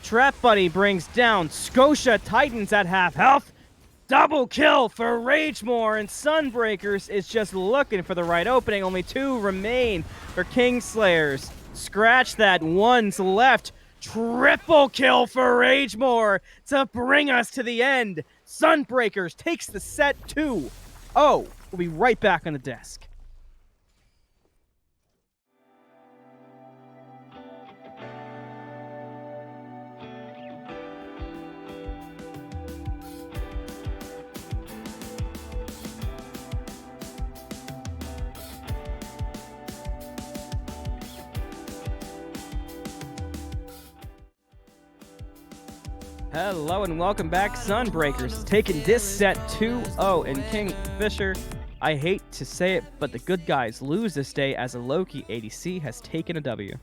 TrapBunny brings down Scotia. Titans at half health. Double kill for Ragemore, and Sunbreakers is just looking for the right opening. Only 2 remain for Kingslayers. Scratch that, 1's left. Triple kill for Ragemore to bring us to the end. Sunbreakers takes the set 2-0. We'll be right back on the desk. Hello and welcome back, Sunbreakers, taking this set 2-0, and KingFsher, I hate to say it, but the good guys lose this day as a Loki ADC has taken a W.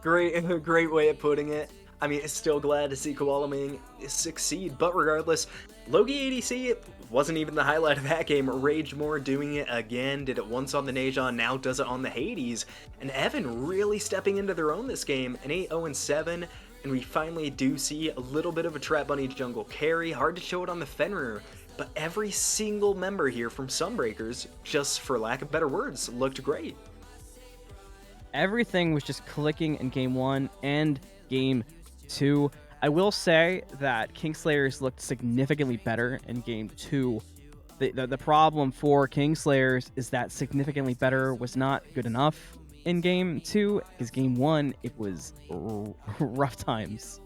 Great way of putting it. I mean, still glad to see KoalaMang succeed, but regardless, Loki ADC wasn't even the highlight of that game. Rage more doing it again, did it once on the Nejon, now does it on the Hades, and Evan really stepping into their own this game, an 8-0-7, and we finally do see a little bit of a TrapBunny jungle carry. Hard to show it on the Fenrir, but every single member here from Sunbreakers, just for lack of better words, looked great. Everything was just clicking in Game 1 and Game 2. I will say that Kingslayers looked significantly better in Game 2. The problem for Kingslayers is that significantly better was not good enough in Game 2, because Game 1, it was rough times.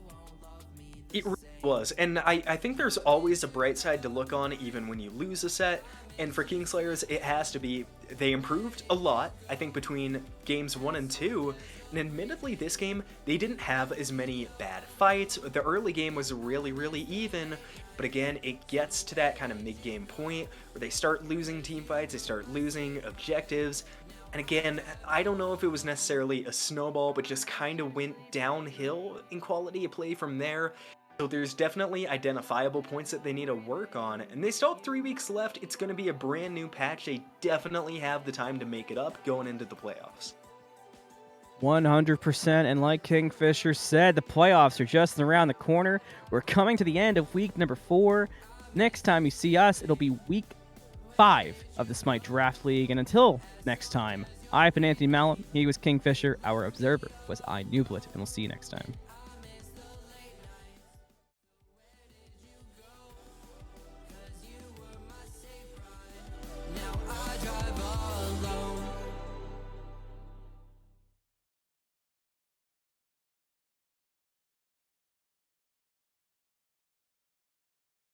It really was, and I think there's always a bright side to look on even when you lose a set, and for Kingslayers, it has to be, they improved a lot, I think, between Games 1 and 2, and admittedly this game, they didn't have as many bad fights. The early game was really even, but again, it gets to that kind of mid-game point where they start losing team fights, they start losing objectives. And again, I don't know if it was necessarily a snowball, but just kind of went downhill in quality of play from there. So there's definitely identifiable points that they need to work on. And they still have 3 weeks left. It's going to be a brand new patch. They definitely have the time to make it up going into the playoffs. 100%, and like KingFsher said, the playoffs are just around the corner. We're coming to the end of week number 4. Next time you see us, it'll be week 5 of the Smite Draft League, and until next time, I've been Anthony Malum, he was KingFsher, our observer was iNooblet, and we'll see you next time.